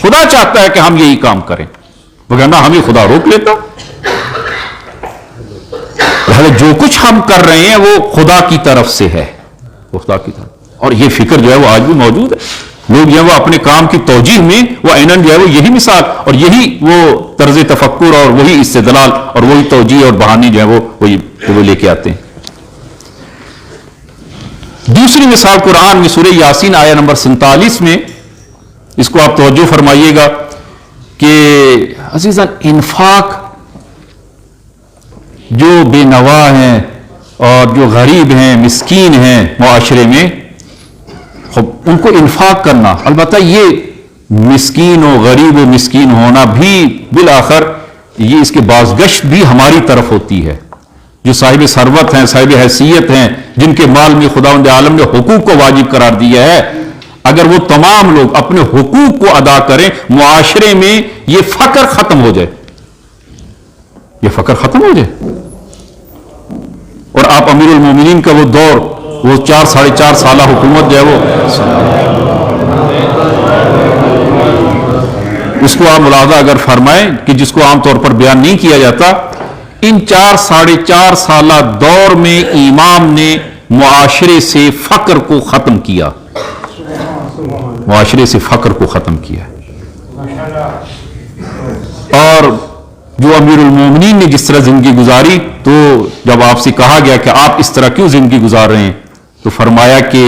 خدا چاہتا ہے کہ ہم یہی کام کریں، وگرنہ ہمیں خدا روک لیتا. جو کچھ ہم کر رہے ہیں وہ خدا کی طرف سے ہے، وہ خدا کی طرف. اور یہ فکر جو ہے وہ آج بھی موجود ہے. لوگ جو ہے وہ اپنے کام کی توجیہ میں وہ عیناً جو ہے وہ یہی مثال اور یہی وہ طرز تفکر اور وہی استدلال اور وہی توجیہ اور بہانے جو ہے وہ لے کے آتے ہیں. دوسری مثال قرآن میں سورہ یاسین آیہ نمبر 47 میں، اس کو آپ توجہ فرمائیے گا کہ عزیزاً انفاق جو بے نوا ہیں اور جو غریب ہیں مسکین ہیں معاشرے میں، ان کو انفاق کرنا، البتہ یہ مسکین و غریب و مسکین ہونا بھی بالآخر یہ اس کے بازگشت بھی ہماری طرف ہوتی ہے. جو صاحب ثروت ہیں، صاحب حیثیت ہیں، جن کے مال میں خداوند عالم نے حقوق کو واجب قرار دیا ہے، اگر وہ تمام لوگ اپنے حقوق کو ادا کریں، معاشرے میں یہ فقر ختم ہو جائے، یہ فقر ختم ہو جائے. اور آپ امیر المومنین کا وہ دور، وہ 4 سالہ حکومت جو ہے وہ اس کو آپ ملاحظہ اگر فرمائیں کہ جس کو عام طور پر بیان نہیں کیا جاتا، ان 4 سالہ دور میں امام نے معاشرے سے فقر کو ختم کیا، معاشرے سے فقر کو ختم کیا. اور جو امیر المومنین نے جس طرح زندگی گزاری، تو جب آپ سے کہا گیا کہ آپ اس طرح کیوں زندگی گزار رہے ہیں، تو فرمایا کہ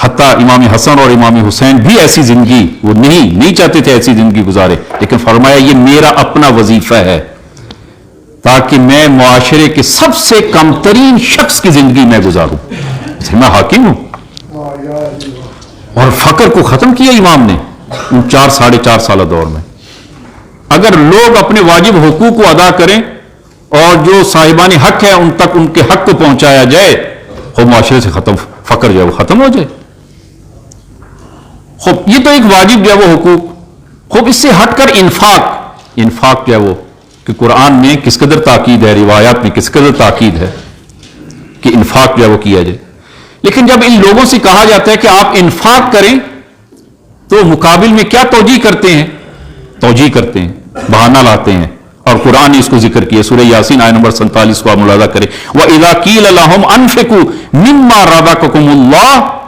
حتیٰ امام حسن اور امام حسین بھی ایسی زندگی وہ نہیں چاہتے تھے ایسی زندگی گزارے، لیکن فرمایا یہ میرا اپنا وظیفہ ہے تاکہ میں معاشرے کے سب سے کم ترین شخص کی زندگی میں گزاروں، میں حاکم ہوں. اور فقر کو ختم کیا امام نے ان 4 سالہ دور میں. اگر لوگ اپنے واجب حقوق کو ادا کریں اور جو صاحبان حق ہے ان تک ان کے حق کو پہنچایا جائے، وہ معاشرے سے فقر جو ہے وہ ختم ہو جائے. خوب یہ تو ایک واجب جو ہے وہ حقوق. خوب اس سے ہٹ کر انفاق جو ہے وہ کہ قرآن میں کس قدر تاکید ہے، روایات میں کس قدر تاکید ہے کہ انفاق جو ہے وہ کیا جائے. لیکن جب ان لوگوں سے کہا جاتا ہے کہ آپ انفاق کریں تو مقابل میں کیا توجیہ کرتے ہیں، بہانہ لاتے ہیں. اور قرآن نے اس کو ذکر کیا، سورہ یاسین آیہ نمبر 47 کو آپ ملاحظہ کریں. وَإِذَا قِيلَ لَهُمْ أَنفِقُوا مِمَّا رَزَقَكُمُ اللَّهُ،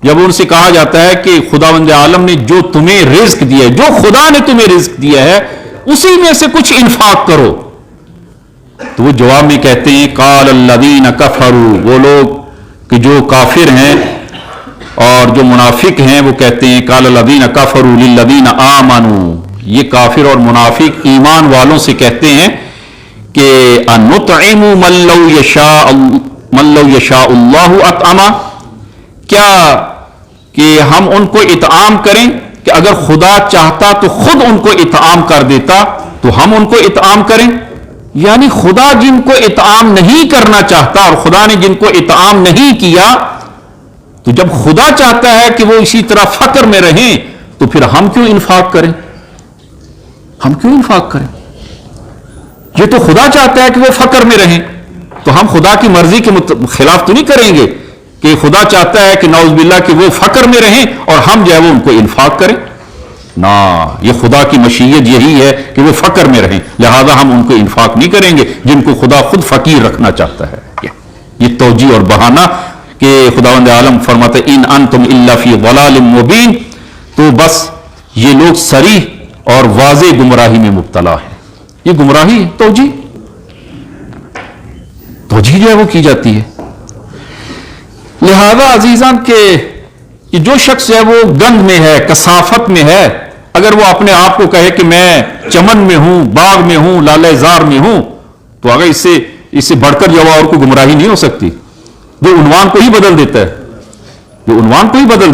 جب ان سے کہا جاتا ہے کہ خداوند عالم نے جو تمہیں رزق دیا ہے، جو خدا نے تمہیں رزق دیا ہے اسی میں سے کچھ انفاق کرو، تو وہ جواب میں کہتے ہیں قَالَ الَّذِينَ كَفَرُوا، وہ لوگ کہ جو کافر ہیں اور جو منافق ہیں وہ کہتے ہیں قَالَ الَّذِينَ كَفَرُوا لِلَّذِينَ آمَنُوا، یہ کافر اور منافق ایمان والوں سے کہتے ہیں کہ أَنُطْعِمُ مَن لَّوْ يَشَاءُ اللَّهُ أَطْعَمَهُ، کیا کہ ہم ان کو اطعام کریں کہ اگر خدا چاہتا تو خود ان کو اطعام کر دیتا، تو ہم ان کو اطعام کریں. یعنی خدا جن کو اطعام نہیں کرنا چاہتا اور خدا نے جن کو اطعام نہیں کیا، تو جب خدا چاہتا ہے کہ وہ اسی طرح فقر میں رہیں تو پھر ہم کیوں انفاق کریں، یہ تو خدا چاہتا ہے کہ وہ فقر میں رہیں، تو ہم خدا کی مرضی کے خلاف تو نہیں کریں گے کہ خدا چاہتا ہے کہ نعوذ باللہ کہ وہ فقر میں رہیں اور ہم جو ہے وہ ان کو انفاق کریں. نا، یہ خدا کی مشیت یہی ہے کہ وہ فقر میں رہیں، لہذا ہم ان کو انفاق نہیں کریں گے جن کو خدا خود فقیر رکھنا چاہتا ہے. یہ توجیہ اور بہانہ کہ خداوند عالم فرماتے ان انتم الا فی ضلال مبین، تو بس یہ لوگ صریح اور واضح گمراہی میں مبتلا ہیں. یہ گمراہی توجیہ جو ہے وہ کی جاتی ہے. لہذا عزیزان کہ جو شخص ہے وہ گند میں ہے، کثافت میں ہے، اگر وہ اپنے آپ کو کہے کہ میں چمن میں ہوں، باغ میں ہوں، لالہ زار میں ہوں، تو اگر اس سے بڑھ کر جو اور کوئی گمراہی نہیں ہو سکتی. جو عنوان کو ہی بدل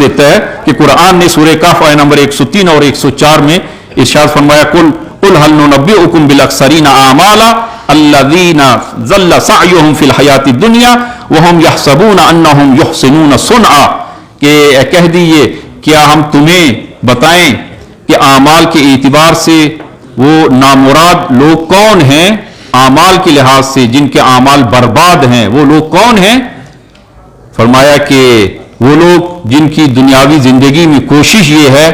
دیتا ہے کہ قرآن نے سورہ کہف آیہ نمبر 103 اور 104 میں ارشاد فرمایا قل هل ننبئكم بالاخسرین اعمالا الذین ضل سعیهم فی الحیاۃ الدنیا وهم یحسبون انهم یحسنون صنعا، کہ کہہ دیجئے کیا ہم تمہیں بتائیں کہ اعمال کے اعتبار سے وہ نامراد لوگ کون ہیں اعمال کے لحاظ سے جن کے اعمال برباد ہیں وہ لوگ کون ہیں؟ فرمایا کہ وہ لوگ جن کی دنیاوی زندگی میں کوشش یہ ہے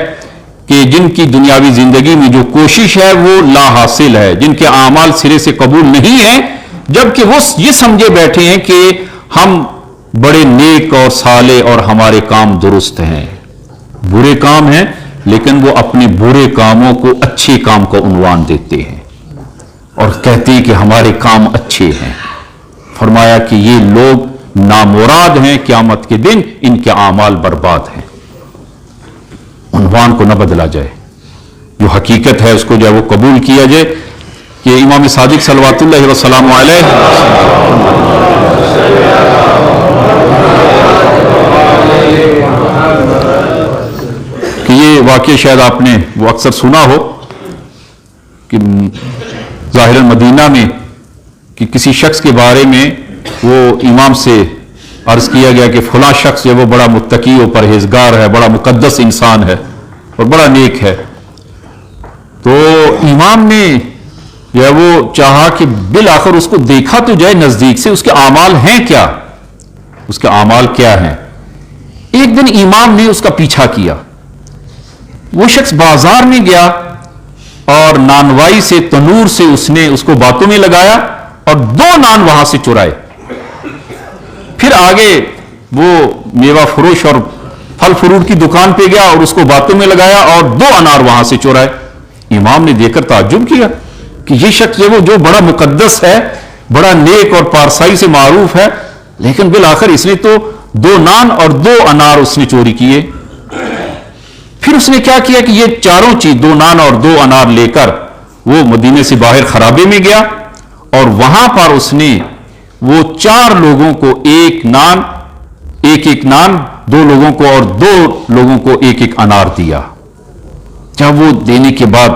کہ جن کی دنیاوی زندگی میں جو کوشش ہے وہ لا حاصل ہے، جن کے اعمال سرے سے قبول نہیں ہیں، جبکہ وہ یہ سمجھے بیٹھے ہیں کہ ہم بڑے نیک اور صالح اور ہمارے کام درست ہیں، برے کام ہیں لیکن وہ اپنے برے کاموں کو اچھے کام کا عنوان دیتے ہیں اور کہتے ہیں کہ ہمارے کام اچھے ہیں۔ فرمایا کہ یہ لوگ نامراد ہیں قیامت کے دن، ان کے اعمال برباد ہیں۔ عنوان کو نہ بدلا جائے، جو حقیقت ہے اس کو جو ہے وہ قبول کیا جائے کہ امام صادق صلوات اللہ وسلام علیہ کہ یہ واقعہ شاید آپ نے وہ اکثر سنا ہو کہ ظاہر مدینہ میں کہ کسی شخص کے بارے میں وہ امام سے عرض کیا گیا کہ فلاں شخص جو وہ بڑا متقی و پرہیزگار ہے، بڑا مقدس انسان ہے اور بڑا نیک ہے۔ تو امام نے جو ہے وہ چاہا کہ بالآخر اس کو دیکھا تو جائے نزدیک سے، اس کے اعمال ہیں کیا، اس کے اعمال کیا ہیں۔ ایک دن امام نے اس کا پیچھا کیا، وہ شخص بازار میں گیا اور نانوائی سے تنور سے اس نے اس کو باتوں میں لگایا اور 2 نان وہاں سے چرائے۔ پھر آگے وہ میوہ فروش اور پھل فروٹ کی دکان پہ گیا اور اس کو باتوں میں لگایا اور 2 انار وہاں سے چرائے۔ امام نے دیکھ کر تعجب کیا کہ یہ شخص وہ جو بڑا مقدس ہے، بڑا نیک اور پارسائی سے معروف ہے، لیکن بالآخر اس نے تو 2 نان اور 2 انار اس نے چوری کیے۔ پھر اس نے کیا کیا کہ یہ چاروں چیز 2 نان اور 2 انار لے کر وہ مدینے سے باہر خرابے میں گیا اور وہاں پر اس نے وہ 4 لوگوں کو ایک نان 2 لوگوں کو اور 2 لوگوں کو ایک انار دیا۔ جب وہ دینے کے بعد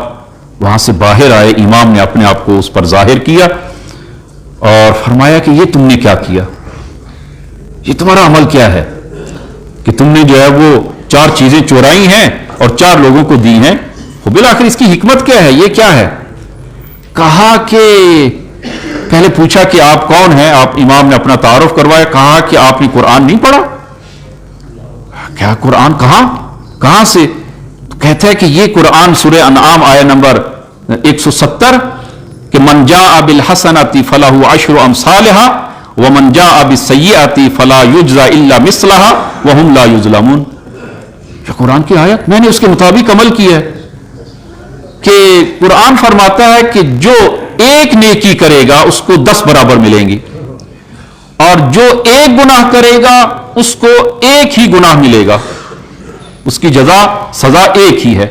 وہاں سے باہر آئے، امام نے اپنے آپ کو اس پر ظاہر کیا اور فرمایا کہ یہ تم نے کیا کیا، یہ تمہارا عمل کیا ہے کہ تم نے جو ہے وہ 4 چیزیں چورائی ہیں اور 4 لوگوں کو دی ہیں، وہ بالآخر اس کی حکمت کیا ہے، یہ کیا ہے؟ کہا کہ پہلے پوچھا کہ آپ کون ہیں، آپ امام نے اپنا تعارف کروایا، کہا کہ آپ نے قرآن نہیں پڑھا؟ کیا قرآن کہاں سے؟ تو کہتا ہے کہ یہ قرآن سورہ انعام آیہ نمبر 170 کہ من جاء بالحسنۃ فلہ عشر امثالھا ومن جاء بالسیئۃ فلا یجزی الا مثلھا وہم لا یظلمون۔ یہ قرآن کی آیت، میں نے اس کے مطابق عمل کیا ہے کہ قرآن فرماتا ہے کہ جو ایک نیکی کرے گا اس کو 10 برابر ملیں گی اور جو ایک گناہ کرے گا اس کو 1 ہی گناہ ملے گا، اس کی سزا ایک ہی ہے،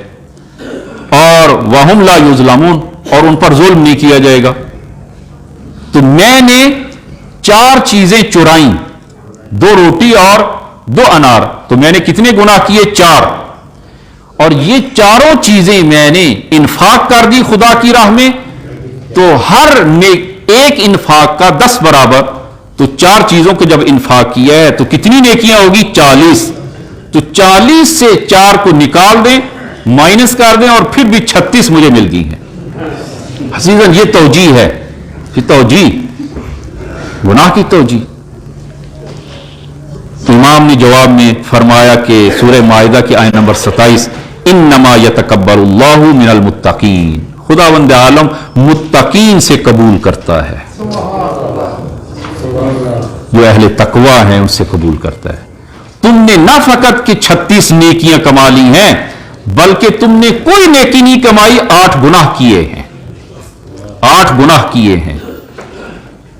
اور وہم لا یظلمون، اور ان پر ظلم نہیں کیا جائے گا۔ تو میں نے 4 چیزیں چرائیں، 2 روٹی اور 2 انار، تو میں نے کتنے گناہ کیے؟ 4، اور یہ چاروں چیزیں میں نے انفاق کر دی خدا کی راہ میں، تو ہر ایک انفاق کا 10 برابر، تو 4 چیزوں کو جب انفاق کیا ہے تو کتنی نیکیاں ہوگی؟ 40۔ تو 40 سے 4 کو نکال دیں، مائنس کر دیں، اور پھر بھی 36 مجھے مل گئی ہیں۔ عزیزاً یہ توجیہ ہے، یہ توجیہ، گناہ کی توجیہ۔ امام نے جواب میں فرمایا کہ سورہ مائدہ کی آیت نمبر 27 انما یتقبل اللہ من المتقین، خداوند عالم متقین سے قبول کرتا ہے، جو اہل تقوی ہیں ان سے قبول کرتا ہے۔ تم نے نہ فقط کہ 36 نیکیاں کما لی ہیں بلکہ تم نے کوئی نیکی نہیں کمائی، 8 گناہ کیے ہیں، 8 گناہ کیے ہیں،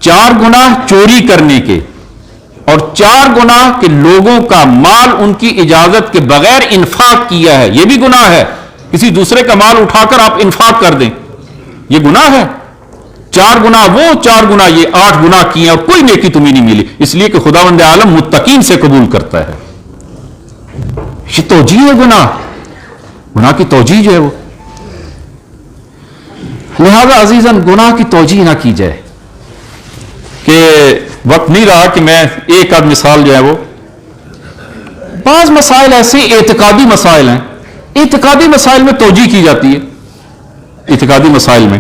4 گناہ چوری کرنے کے اور 4 گناہ کہ لوگوں کا مال ان کی اجازت کے بغیر انفاق کیا ہے، یہ بھی گناہ ہے، کسی دوسرے کا مال اٹھا کر آپ انفاق کر دیں، یہ گناہ ہے۔ 4 گناہ وہ، 4 گناہ یہ، 8 گناہ کیے اور کوئی نیکی تمہیں نہیں ملی، اس لیے کہ خداوند عالم متقین سے قبول کرتا ہے۔ یہ توجیہ ہے گناہ کی توجیہ جو ہے وہ۔ لہذا عزیزاً گناہ کی توجیہ نہ کی جائے، کہ وقت نہیں رہا کہ میں ایک آدھ مثال جو ہے وہ، بعض مسائل ایسے اعتقادی مسائل ہیں، اعتقادی مسائل میں توجیہ کی جاتی ہے، اعتقادی مسائل میں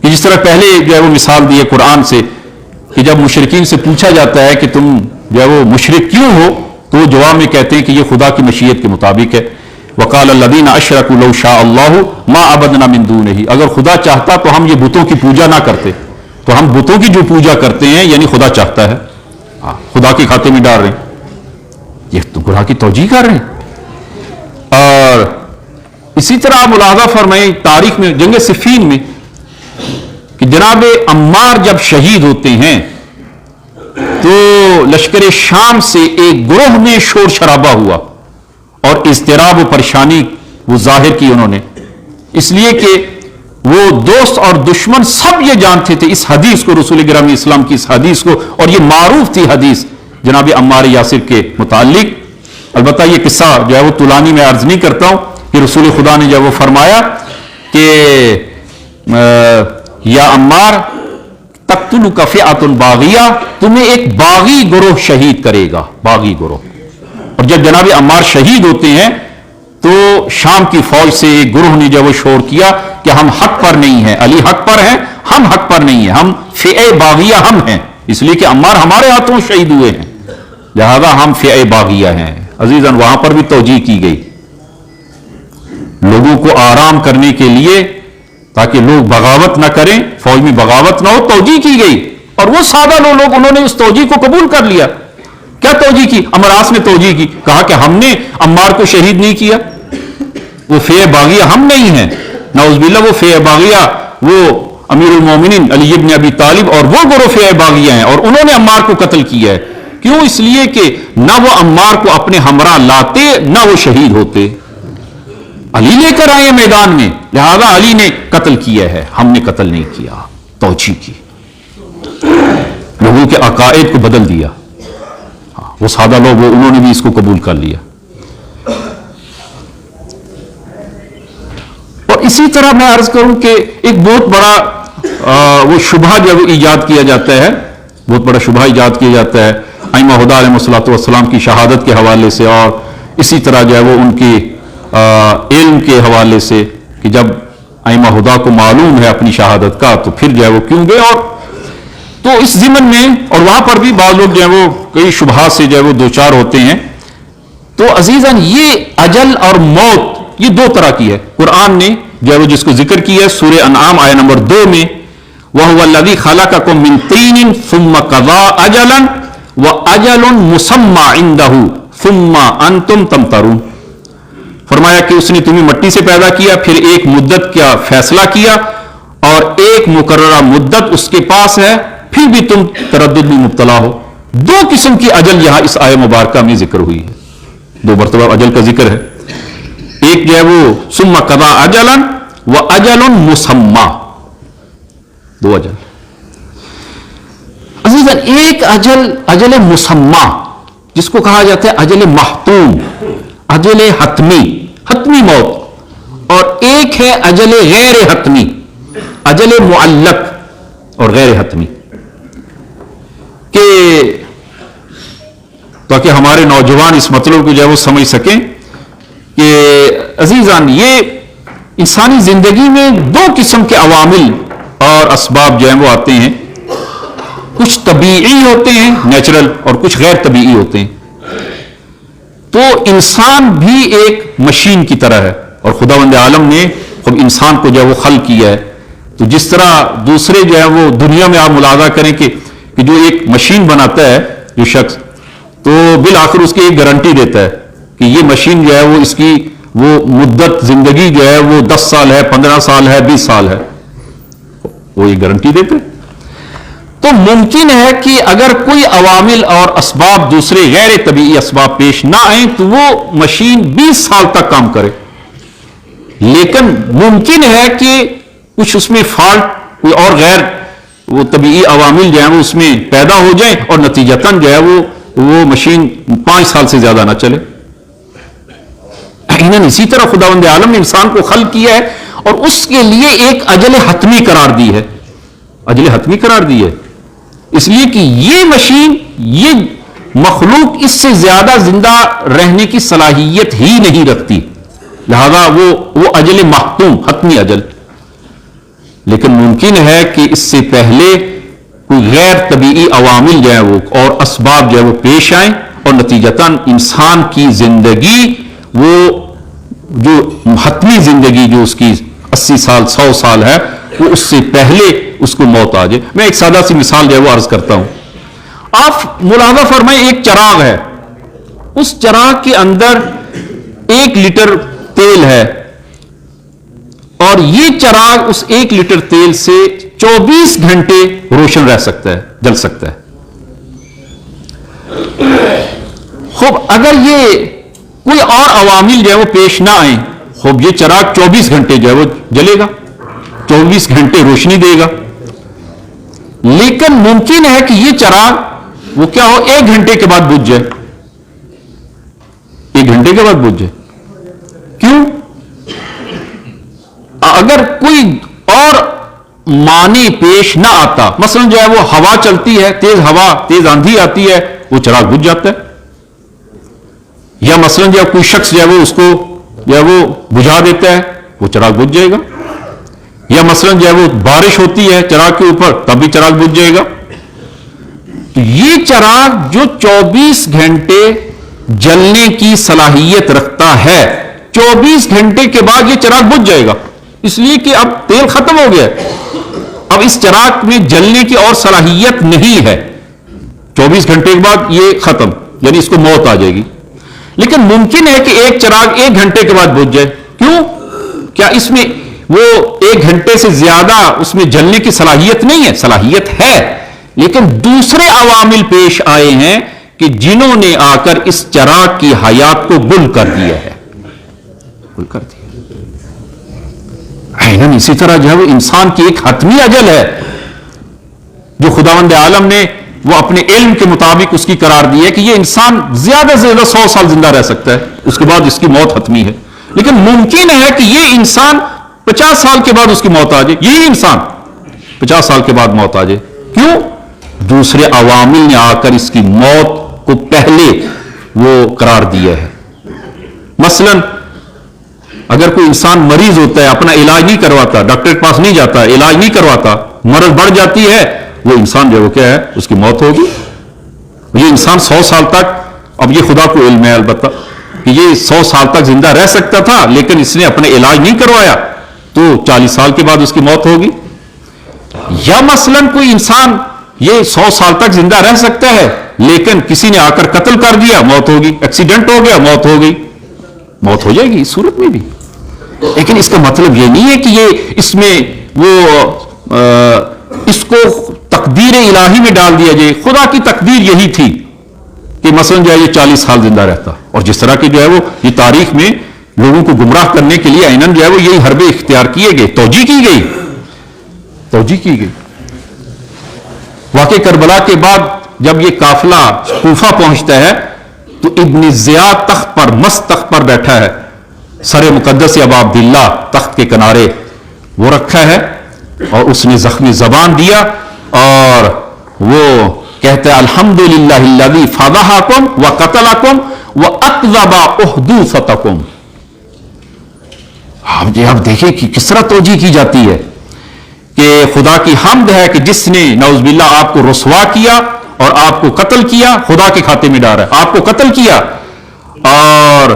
کہ جس طرح پہلے جو ہے وہ مثال دی ہے قرآن سے کہ جب مشرکین سے پوچھا جاتا ہے کہ تم جو ہے وہ مشرک کیوں ہو، تو وہ جواب میں کہتے ہیں کہ یہ خدا کی مشیت کے مطابق ہے. وقال الذین اشرکوا لو شاء اللہ ما عبدنا من دونہ، اگر خدا چاہتا تو ہم یہ بتوں کی پوجا نہ کرتے. تو ہم بتوں کی جو پوجا کرتے ہیں یعنی خدا چاہتا ہے، خدا کے کھاتے میں ڈال رہے ہیں، یہ تو گناہ کی توجیہ کر رہے ہیں. اور اسی طرح آپ ملاحظہ فرمائیں تاریخ میں جنگ صفین میں کہ جناب عمار جب شہید ہوتے ہیں تو لشکر شام سے ایک گروہ میں شور شرابہ ہوا اور اضطراب و پریشانی وہ ظاہر کی انہوں نے، اس لیے کہ وہ دوست اور دشمن سب یہ جانتے تھے اس حدیث کو، رسول گرامی اسلام کی اس حدیث کو، اور یہ معروف تھی حدیث جناب عمار یاسر کے متعلق. البتہ یہ قصہ جو ہے وہ طولانی میں عرض نہیں کرتا ہوں کہ رسول خدا نے جب وہ فرمایا کہ یا عمار تقتلک فئۃ باغیہ، تمہیں ایک باغی گروہ شہید کرے گا، باغی گروہ. اور جب جناب عمار شہید ہوتے ہیں تو شام کی فوج سے ایک گروہ نے جب وہ شور کیا کہ ہم حق پر نہیں ہیں، علی حق پر ہیں، ہم حق پر نہیں ہیں، ہم فئہ باغیہ ہم ہیں، اس لیے کہ عمار ہمارے ہاتھوں شہید ہوئے ہیں، لہذا ہم فئہ باغیہ ہیں. عزیزاً وہاں پر بھی توجیہ کی گئی لوگوں کو آرام کرنے کے لیے تاکہ لوگ بغاوت نہ کریں، فوج میں بغاوت نہ ہو، توجیہ کی گئی. اور وہ سادہ لوگ انہوں نے اس توجیہ کو قبول کر لیا. کیا توجیہ کی؟ امراس نے توجیہ کی، کہا کہ ہم نے عمار کو شہید نہیں کیا، وہ فئہ باغیہ ہم نہیں ہیں، نعوذ باللہ وہ فئہ باغیہ وہ امیر المومنین علی ابن ابی طالب اور وہ گروہ فئہ باغیہ ہیں، اور انہوں نے عمار کو قتل کیا ہے. کیوں؟ اس لیے کہ نہ وہ عمار کو اپنے ہمراہ لاتے نہ وہ شہید ہوتے، علی لے کر آئے میدان میں، لہذا علی نے قتل کیا ہے، ہم نے قتل نہیں کیا. توجیہ کی، لوگوں کے عقائد کو بدل دیا. وہ سادہ لوگ انہوں نے بھی اس کو قبول کر لیا. اور اسی طرح میں عرض کروں کہ ایک بہت بڑا وہ شبہ جو ایجاد کیا جاتا ہے، بہت بڑا شبہ ایجاد کیا جاتا ہے ائمہ ہدیٰ علیہ الصلوۃ والسلام کی شہادت کے حوالے سے، اور اسی طرح جو ہے وہ ان کی علم کے حوالے سے کہ جب ائمہ ہدیٰ کو معلوم ہے اپنی شہادت کا تو پھر جو ہے وہ کیوں گئے. اور تو اس ضمن میں اور وہاں پر بھی بعض لوگ جو ہے وہ کئی شبہات سے جو ہے وہ دوچار ہوتے ہیں. تو عزیزاً یہ اجل اور موت یہ دو طرح کی ہے. قرآن نے جو ہے وہ جس کو ذکر کیا ہے سورہ انعام آیہ نمبر 2 میں، وَهُوَ الَّذِي خَلَقَكُم مِّن طِينٍ ثُمَّ قَضَىٰ أَجَلًا وَأَجَلٌ مُّسَمًّى عِندَهُ ثُمَّ أَنتُمْ تَمْتَرُونَ. فرمایا کہ اس نے تمہیں مٹی سے پیدا کیا، پھر ایک مدت کا فیصلہ کیا اور ایک مقررہ مدت اس کے پاس ہے، پھر بھی تم تردد میں مبتلا ہو. دو قسم کی اجل یہاں اس آیہ مبارکہ میں ذکر ہوئی ہے، دو مرتبہ اجل کا ذکر ہے. ایک جو ہے وہ ثم قضا اجلا واجل مسمى، دو اجل. عزیزاً ایک اجل مسمى جس کو کہا جاتا ہے اجل محتوم، اجل حتمی موت، اور ایک ہے اجل غیر حتمی، اجل معلق اور غیر حتمی. کہ تاکہ ہمارے نوجوان اس مطلب کو جو ہے وہ سمجھ سکیں کہ عزیزان یہ انسانی زندگی میں دو قسم کے عوامل اور اسباب جو ہیں وہ آتے ہیں، کچھ طبیعی ہوتے ہیں نیچرل اور کچھ غیر طبیعی ہوتے ہیں. تو انسان بھی ایک مشین کی طرح ہے، اور خداوند عالم نے خود انسان کو جو ہے وہ خلق کیا ہے. تو جس طرح دوسرے جو ہے وہ دنیا میں آپ ملاحظہ کریں کہ جو ایک مشین بناتا ہے جو شخص، تو بالآخر اس کی ایک گارنٹی دیتا ہے کہ یہ مشین جو ہے وہ اس کی وہ مدت زندگی جو ہے وہ 10 سال ہے، 15 سال ہے، 20 سال ہے، وہ یہ گارنٹی دیتے. تو ممکن ہے کہ اگر کوئی عوامل اور اسباب دوسرے غیر طبیعی اسباب پیش نہ آئیں تو وہ مشین 20 سال تک کام کرے، لیکن ممکن ہے کہ کچھ اس میں فالٹ کوئی اور غیر وہ طبیعی عوامل جو ہیں وہ اس میں پیدا ہو جائیں اور نتیجتاً جو ہے وہ مشین 5 سال سے زیادہ نہ چلے. اسی طرح خداوند عالم نے انسان کو خلق کیا ہے اور اس کے لیے ایک اجل حتمی قرار دی ہے، اجل حتمی قرار دی ہے، اس لیے کہ یہ مشین، یہ مخلوق اس سے زیادہ زندہ رہنے کی صلاحیت ہی نہیں رکھتی، لہذا وہ اجل محتوم حتمی اجل. لیکن ممکن ہے کہ اس سے پہلے کوئی غیر طبیعی عوامل جو ہے وہ اور اسباب جو ہے وہ پیش آئیں اور نتیجتاً انسان کی زندگی وہ جو حتمی زندگی جو اس کی 80 سال 100 سال ہے وہ اس سے پہلے اس کو موت آ جائے. میں ایک سادہ سی مثال جو ہے وہ عرض کرتا ہوں. آپ ملاحظہ فرمائیں ایک چراغ ہے, اس چراغ کے اندر 1 لیٹر تیل ہے اور یہ چراغ اس 1 لیٹر تیل سے 24 گھنٹے روشن رہ سکتا ہے, جل سکتا ہے. خوب اگر یہ کوئی اور عوامل جو ہے وہ پیش نہ آئیں, خوب یہ چراغ 24 گھنٹے جو ہے وہ جلے گا, 24 گھنٹے روشنی دے گا. لیکن ممکن ہے کہ یہ چراغ وہ کیا ہو 1 گھنٹے کے بعد بجھ جائے, 1 گھنٹے کے بعد بجھ جائے. کیوں؟ اگر کوئی اور معنی پیش نہ آتا, مثلا جو ہے وہ ہوا چلتی ہے, تیز ہوا تیز آندھی آتی ہے, وہ چراغ بجھ جاتا ہے. یا مثلا جو ہے کوئی شخص جو ہے وہ اس کو جو ہے وہ بجھا دیتا ہے, وہ چراغ بجھ جائے گا. یا مثلا جو ہے وہ بارش ہوتی ہے چراغ کے اوپر, تب بھی چراغ بجھ جائے گا. تو یہ چراغ جو 24 گھنٹے جلنے کی صلاحیت رکھتا ہے, 24 گھنٹے کے بعد یہ چراغ بجھ جائے گا, اس لیے کہ اب تیل ختم ہو گیا, اب اس چراغ میں جلنے کی اور صلاحیت نہیں ہے. 24 گھنٹے کے بعد یہ ختم, یعنی اس کو موت آ جائے گی. لیکن ممکن ہے کہ ایک چراغ 1 گھنٹے کے بعد بجھ جائے. کیوں؟ کیا اس میں وہ 1 گھنٹے سے زیادہ اس میں جلنے کی صلاحیت نہیں ہے؟ صلاحیت ہے, لیکن دوسرے عوامل پیش آئے ہیں کہ جنہوں نے آ کر اس چراغ کی حیات کو گل کر دیا ہے, گل کر دیا. اسی طرح جو ہے وہ انسان کی ایک حتمی اجل ہے جو خداوند عالم نے وہ اپنے علم کے مطابق اس کی قرار دی ہے کہ یہ انسان زیادہ سے زیادہ 100 سال زندہ رہ سکتا ہے, اس کے بعد اس کی موت حتمی ہے. لیکن ممکن ہے کہ یہ انسان 50 سال کے بعد اس کی موت آ جائے, یہی انسان 50 سال کے بعد موت آ جائے. کیوں؟ دوسرے عوامل نے آ کر اس کی موت کو پہلے وہ قرار دیا ہے. مثلا اگر کوئی انسان مریض ہوتا ہے, اپنا علاج نہیں کرواتا, ڈاکٹر کے پاس نہیں جاتا, علاج نہیں کرواتا, مرض بڑھ جاتی ہے, وہ انسان جو وہ کیا ہے اس کی موت ہوگی. یہ انسان 100 سال تک, اب یہ خدا کو علم ہے البتہ کہ یہ 100 سال تک زندہ رہ سکتا تھا, لیکن اس نے اپنے علاج نہیں کروایا تو 40 سال کے بعد اس کی موت ہوگی. یا مثلا کوئی انسان یہ 100 سال تک زندہ رہ سکتا ہے, لیکن کسی نے آ کر قتل کر دیا, موت ہوگی. ایکسیڈنٹ ہو گیا, موت ہو گئی, موت ہو جائے گی اس صورت میں بھی. لیکن اس کا مطلب یہ نہیں ہے کہ یہ اس میں وہ اس کو تقدیر الہی میں ڈال دیا جائے. خدا کی تقدیر یہی تھی کہ مثلا جو ہے یہ 40 سال زندہ رہتا, اور جس طرح کی جو ہے وہ یہ تاریخ میں لوگوں کو گمراہ کرنے کے لیے عیناً جو ہے وہ یہی حربے اختیار کیے گئے, توجیہ کی گئی, توجیہ کی گئی. واقع کربلا کے بعد جب یہ قافلہ کوفہ پہنچتا ہے تو ابن زیاد تخت پر, مست تخت پر بیٹھا ہے, سر مقدس ابا عبداللہ تخت کے کنارے وہ رکھا ہے, اور اس نے زخمی زبان دیا اور وہ کہتا ہے الحمدللہ الذی فضحکم وقتلکم واکذب احدوثتکم. آپ دیکھیں کہ کس طرح توجیہ کی جاتی ہے کہ خدا کی حمد ہے کہ جس نے نعوذ باللہ آپ کو رسوا کیا اور آپ کو قتل کیا, خدا کے کھاتے میں ڈالا, آپ کو قتل کیا اور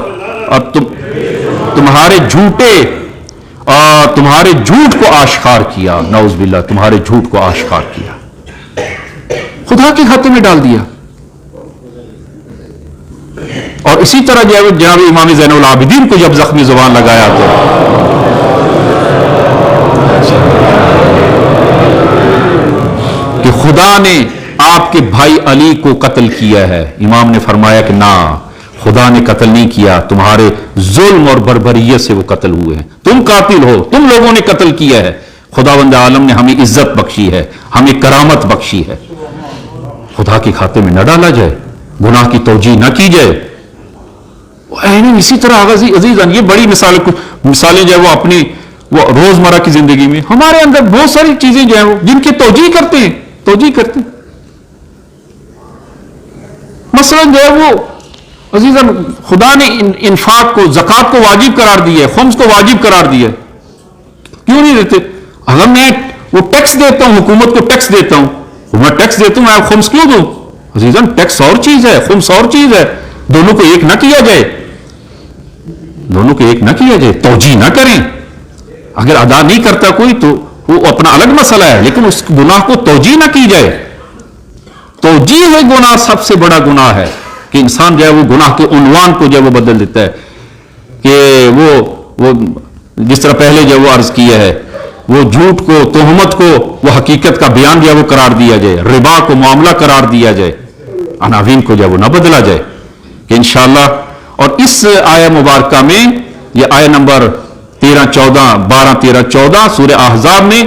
تمہارے جھوٹ کو آشکار کیا, نعوذ باللہ تمہارے جھوٹ کو آشکار کیا, خدا کے کھاتے میں ڈال دیا. اور اسی طرح جناب امام زین العابدین کو جب زخمی زبان لگایا تو کہ خدا نے آپ کے بھائی علی کو قتل کیا ہے, امام نے فرمایا کہ نہ, خدا نے قتل نہیں کیا, تمہارے ظلم اور بربریت سے وہ قتل ہوئے ہیں, تم قاتل ہو, تم لوگوں نے قتل کیا ہے. خداوند عالم نے ہمیں عزت بخشی ہے, ہمیں کرامت بخشی ہے, خدا کے کھاتے میں نہ ڈالا جائے, گناہ کی توجیہ نہ کی جائے. اسی طرح عزیزان یہ بڑی مثالیں جو ہے وہ اپنی وہ روزمرہ کی زندگی میں ہمارے اندر بہت ساری چیزیں جو ہیں وہ جن کی توجیہ کرتے ہیں. مثلا جو ہے وہ عزیزاً خدا نے انفاق کو, زکوٰۃ کو واجب قرار دیا ہے, خمس کو واجب قرار دیا ہے, کیوں نہیں دیتے؟ اگر میں وہ ٹیکس دیتا ہوں، حکومت کو ٹیکس دیتا ہوں، میں ٹیکس دیتا ہوں، میں خمس کیوں دوں؟ عزیزاً ٹیکس اور چیز ہے، خمس اور چیز ہے، دونوں کو ایک نہ کیا جائے، دونوں کو ایک نہ کیا جائے، توجیہ نہ کریں۔ اگر ادا نہیں کرتا کوئی تو وہ اپنا الگ مسئلہ ہے، لیکن اس گناہ کو توجیہ نہ کی جائے۔ توجیہ ہے گناہ سب سے بڑا گناہ ہے کہ انسان جو ہے وہ گناہ کے عنوان کو جو ہے وہ بدل دیتا ہے، کہ وہ جس طرح پہلے جو وہ عرض کیا ہے، وہ جھوٹ کو، تہمت کو وہ حقیقت کا بیان جو ہے وہ قرار دیا جائے، ربا کو معاملہ قرار دیا جائے، عناوین کو جو ہے وہ نہ بدلا جائے، کہ انشاءاللہ۔ اور اس آیہ مبارکہ میں یہ آیہ نمبر 12-13 سورہ احزاب میں،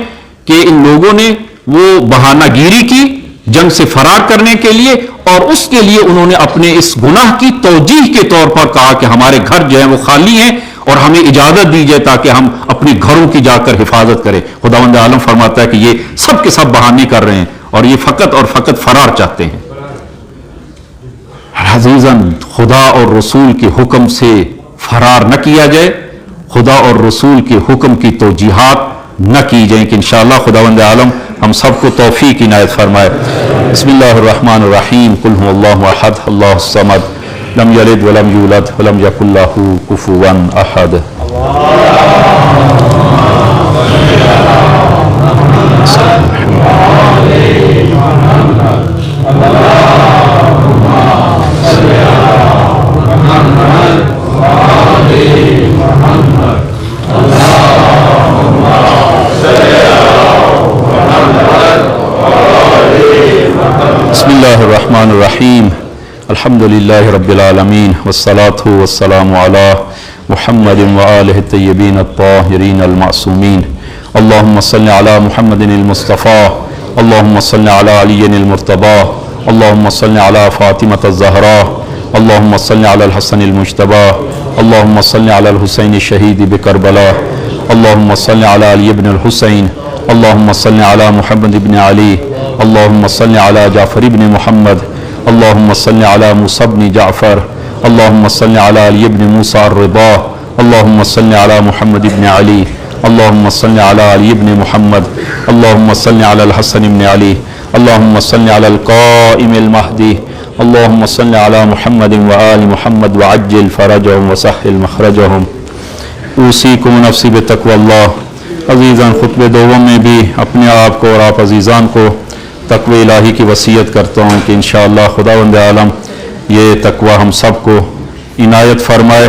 کہ ان لوگوں نے وہ بہانہ گیری کی جنگ سے فرار کرنے کے لیے، اور اس کے لیے انہوں نے اپنے اس گناہ کی توجیہ کے طور پر کہا کہ ہمارے گھر جو ہیں وہ خالی ہیں اور ہمیں اجازت دی جائے تاکہ ہم اپنے گھروں کی جا کر حفاظت کریں۔ خداوند عالم فرماتا ہے کہ یہ سب کے سب بہانے کر رہے ہیں اور یہ فقط اور فقط فرار چاہتے ہیں۔ عزیزاً خدا اور رسول کے حکم سے فرار نہ کیا جائے، خدا اور رسول کے حکم کی توجیحات نہ کی جائیں، کہ انشاءاللہ خداوند عالم ہم سب کو توفیق عنایت فرمائے۔ بسم اللہ الرحمن الرحیم، قل هو اللہ احد اللہ الصمد لم یلد ولم یولد ولم یکن لہ کفوا احد۔ بسم اللہ الرحمن الرحیم، الحمد للہ رب العالمین، والصلاة والسلام علی محمد وآلہ الطیبین الطاہرین المعصومین۔ اللہم صل علی محمد المصطفیٰ، اللہم صل علی علی المرتضیٰ، اللہم صل علی فاطمة الزہراء، اللہم صل علی الحسن المجتبیٰ، اللہم صل علی الحسین الشہید بکربلا، اللہم صل علی علی ابن الحسین، اللہم صل علی محمد ابن علی، اللہم صل علی جعفر ابن محمد، اللہم صل علی موسیٰ ابن جعفر، اللہم صل علی علی ابن موسیٰ الرضا، اللہم صل علی محمد ابن علی، اللہم صل علی علی ابن محمد، اللہم صل علی الحسن ابن علی، اللہم صل علی القائم المہدی، اللہم صل علی محمد وآل محمد وعجل فرجہم وسہل مخرجہم۔ اوصیکم نفسی بتقوی اللہ۔ عزیزان خطبہ دوم میں بھی اپنے آپ کو اور آپ عزیزان کو تقوی الہی کی وصیت کرتا ہوں کہ انشاءاللہ خداوند عالم یہ تقوی ہم سب کو عنایت فرمائے،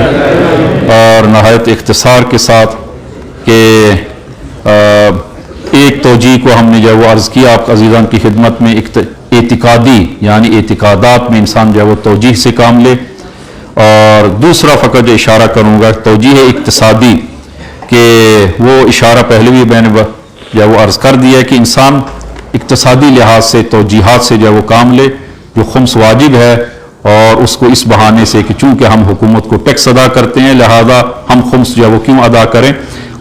اور نہایت اختصار کے ساتھ کہ ایک توجیہ کو ہم نے جو وہ عرض کیا آپ عزیزان کی خدمت میں، اعتقادی یعنی اعتقادات میں انسان جو ہے وہ توجیہ سے کام لے، اور دوسرا فقط جو اشارہ کروں گا توجیہ اقتصادی، کہ وہ اشارہ پہلے بھی میں نے جو وہ عرض کر دیا ہے کہ انسان اقتصادی لحاظ سے توجیحات سے جو وہ کام لے، جو خمس واجب ہے، اور اس کو اس بہانے سے کہ چونکہ ہم حکومت کو ٹیکس ادا کرتے ہیں لہذا ہم خمس جو وہ کیوں ادا کریں،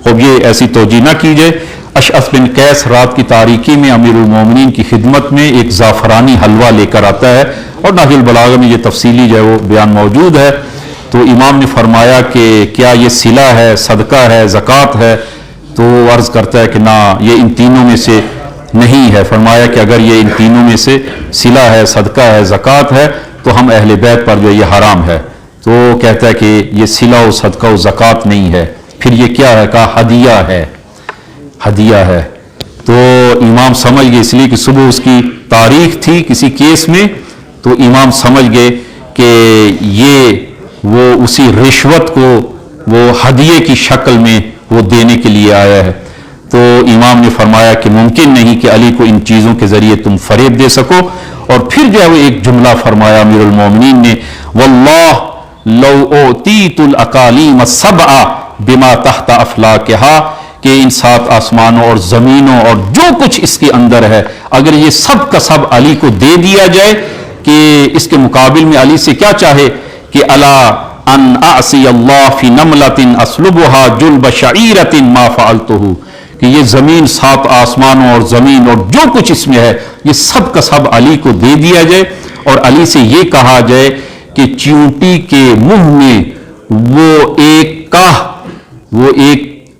خب یہ ایسی توجیہ نہ کی جائے۔ اشعث بن قیس رات کی تاریکی میں امیر المومنین کی خدمت میں ایک زعفرانی حلوہ لے کر آتا ہے، اور نہج البلاغہ میں یہ تفصیلی جو ہے وہ بیان موجود ہے۔ تو امام نے فرمایا کہ کیا یہ صلہ ہے، صدقہ ہے، زکوٰۃ ہے؟ تو عرض کرتا ہے کہ نہ، یہ ان تینوں میں سے نہیں ہے۔ فرمایا کہ اگر یہ ان تینوں میں سے صلہ ہے، صدقہ ہے، زکوٰۃ ہے تو ہم اہل بیت پر جو یہ حرام ہے۔ تو کہتا ہے کہ یہ صلہ و صدقہ و زکوٰۃ نہیں ہے، پھر یہ کیا ہے؟ کہا ہدیہ ہے، ہدیہ ہے۔ تو امام سمجھ گئے، اس لیے کہ صبح اس کی تاریخ تھی کسی کیس میں، تو امام سمجھ گئے کہ یہ وہ اسی رشوت کو وہ ہدیے کی شکل میں وہ دینے کے لیے آیا ہے۔ تو امام نے فرمایا کہ ممکن نہیں کہ علی کو ان چیزوں کے ذریعے تم فریب دے سکو، اور پھر جو ہے وہ ایک جملہ فرمایا امیر المومنین نے، واللہ لو اوتیت الاقالیم السبع بما تحت افلاکہا، کہ ان 7 آسمانوں اور زمینوں اور جو کچھ اس کے اندر ہے اگر یہ سب کا سب علی کو دے دیا جائے، کہ اس کے مقابل میں علی سے کیا چاہے کہ الا ان اعصی اللہ فی نملۃ اسلبها جلب شعیرۃ ما فعلتہ، کہ یہ زمین 7 آسمانوں اور زمین اور جو کچھ اس میں ہے یہ سب کا سب علی کو دے دیا جائے، اور علی سے یہ کہا جائے کہ چیونٹی کے منہ میں وہ ایک